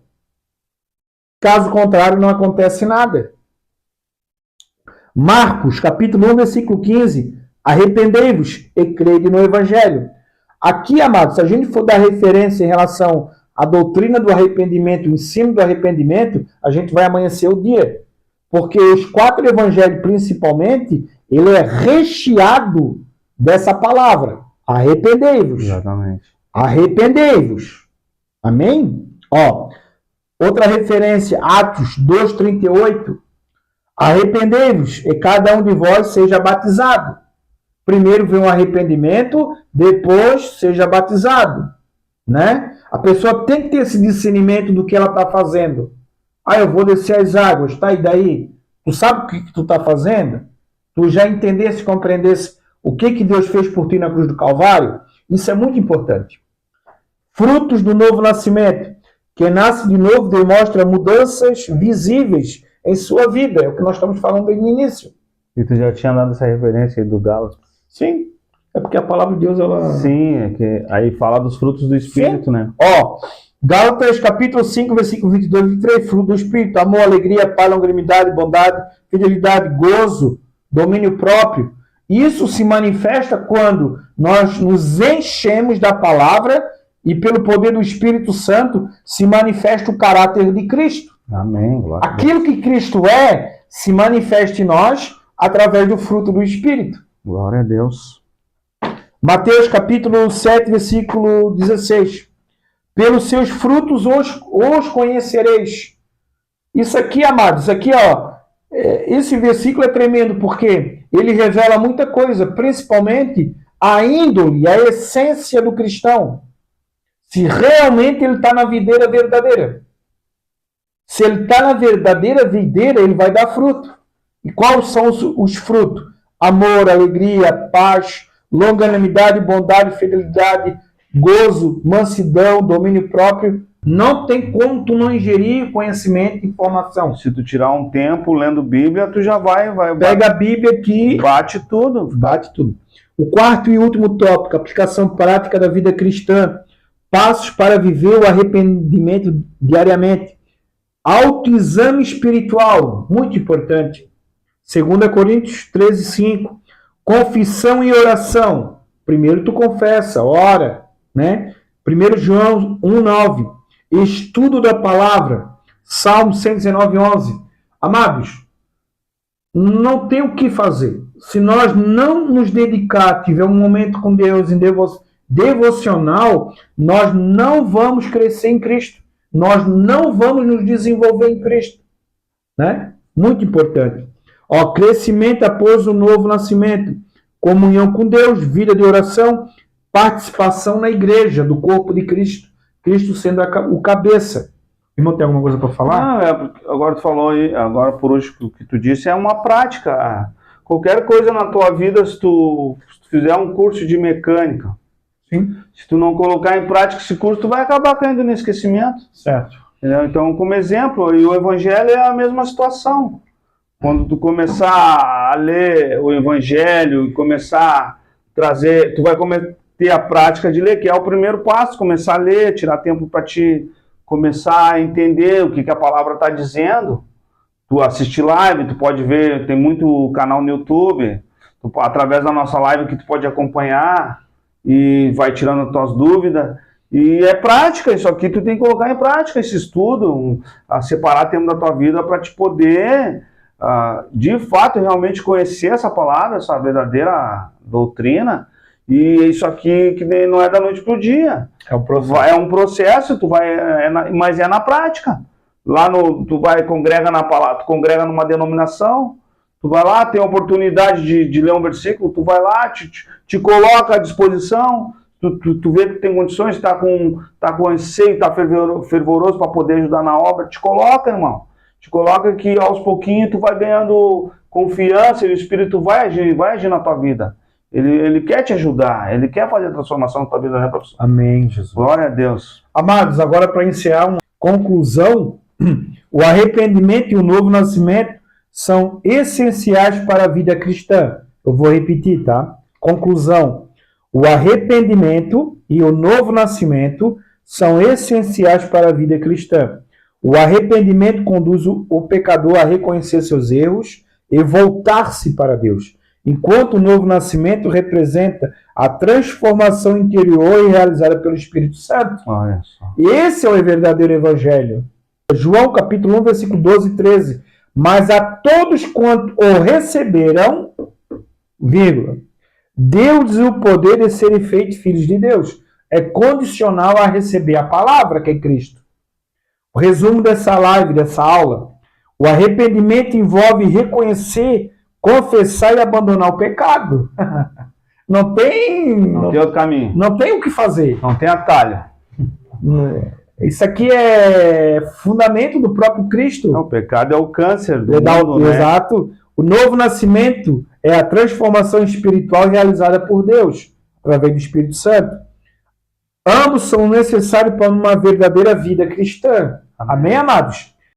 Caso contrário, não acontece nada. Marcos, capítulo 1, versículo 15. Arrependei-vos e crede no Evangelho. Aqui, amados, se a gente for dar referência em relação à doutrina do arrependimento, o ensino do arrependimento, a gente vai amanhecer o dia. Porque os 4 evangelhos, principalmente, ele é recheado dessa palavra. Arrependei-vos. Exatamente. Arrependei-vos. Amém? Ó, outra referência, Atos 2:38. Arrependei-vos e cada um de vós seja batizado. Primeiro vem um arrependimento, depois seja batizado. Né? A pessoa tem que ter esse discernimento do que ela está fazendo. Ah, eu vou descer as águas, tá? E daí? Tu sabe o que tu está fazendo? Tu já entendesse, compreendesse o que Deus fez por ti na cruz do Calvário? Isso é muito importante. Frutos do novo nascimento. Quem nasce de novo demonstra mudanças visíveis em sua vida. É o que nós estamos falando aí no início. E tu já tinha dado essa referência aí do Gálatas? Sim. É porque a palavra de Deus, ela... Sim, é que aí fala dos frutos do Espírito, sim, né? Ó, Gálatas capítulo 5, versículo 22 e 23. Fruto do Espírito, amor, alegria, paz, longanimidade, bondade, fidelidade, gozo, domínio próprio. Isso se manifesta quando nós nos enchemos da palavra e pelo poder do Espírito Santo se manifesta o caráter de Cristo. Amém. Glória. Aquilo que Cristo é, se manifesta em nós através do fruto do Espírito. Glória a Deus. Mateus capítulo 7, versículo 16. Pelos seus frutos os conhecereis. Isso aqui, amados, isso aqui, ó, esse versículo é tremendo porque ele revela muita coisa, principalmente a índole, a essência do cristão. Se realmente ele está na videira verdadeira. Se ele está na verdadeira videira, ele vai dar fruto. E quais são os frutos? Amor, alegria, paz, longanimidade, bondade, fidelidade, gozo, mansidão, domínio próprio. Não tem como tu não ingerir conhecimento e informação. Se tu tirar um tempo lendo Bíblia, tu já vai pega a Bíblia aqui. Bate tudo. Bate tudo. O quarto e último tópico, aplicação prática da vida cristã. Passos para viver o arrependimento diariamente. Autoexame espiritual, muito importante. 2 Coríntios 13:5. Confissão e oração. Primeiro tu confessa, ora, né? 1 João 1:9. Estudo da palavra. Salmo 119:11. Amados, não tem o que fazer. Se nós não nos dedicar, tiver um momento com Deus em devocional, nós não vamos crescer em Cristo. Nós não vamos nos desenvolver em Cristo. Né? Muito importante. Ó, crescimento após o novo nascimento. Comunhão com Deus, vida de oração, participação na igreja, do corpo de Cristo. Cristo sendo o cabeça. Irmão, tem alguma coisa para falar? Não, agora tu falou aí, agora por hoje o que tu disse é uma prática. Qualquer coisa na tua vida, se tu fizer um curso de mecânica, sim, se tu não colocar em prática esse curso, tu vai acabar caindo no esquecimento. Certo. Entendeu? Então, como exemplo, e o Evangelho é a mesma situação. Quando tu começar a ler o Evangelho e começar a trazer, tu vai ter a prática de ler, que é o primeiro passo, começar a ler, tirar tempo para te começar a entender o que a palavra está dizendo. Tu assiste live, tu pode ver, tem muito canal no YouTube, através da nossa live que tu pode acompanhar e vai tirando as tuas dúvidas. E é prática, isso aqui tu tem que colocar em prática, esse estudo, a separar tempo da tua vida para te poder, de fato, realmente conhecer essa palavra, essa verdadeira doutrina. E isso aqui que não é da noite para o dia. É um processo, mas é na prática. Lá tu congrega na palavra, tu congrega numa denominação, tu vai lá, tem a oportunidade de ler um versículo, tu vai lá, te coloca à disposição, tu vê que tem condições, tá com anseio, tá fervoroso para poder ajudar na obra, te coloca, irmão. Te coloca que aos pouquinhos tu vai ganhando confiança e o Espírito vai agir na tua vida. Ele quer te ajudar, ele quer fazer a transformação na tua vida, né, professor? Amém, Jesus. Glória a Deus. Amados, agora para encerrar uma conclusão, o arrependimento e o novo nascimento são essenciais para a vida cristã. Eu vou repetir, tá? Conclusão. O arrependimento e o novo nascimento são essenciais para a vida cristã. O arrependimento conduz o pecador a reconhecer seus erros e voltar-se para Deus, enquanto o novo nascimento representa a transformação interior realizada pelo Espírito Santo. Olha só. Esse é o verdadeiro evangelho. João capítulo 1, versículo 12 e 13. Mas a todos quanto o receberam, vírgula, deu-lhes o poder de serem feitos filhos de Deus. É condicional a receber a palavra, que é Cristo. O resumo dessa live, dessa aula: o arrependimento envolve reconhecer, confessar e abandonar o pecado. Não tem outro caminho. Não tem o que fazer. Não tem atalho. Isso aqui é fundamento do próprio Cristo. Não, o pecado é o câncer do mundo, né? Exato. O novo nascimento é a transformação espiritual realizada por Deus, através do Espírito Santo. Ambos são necessários para uma verdadeira vida cristã. Amém, amados?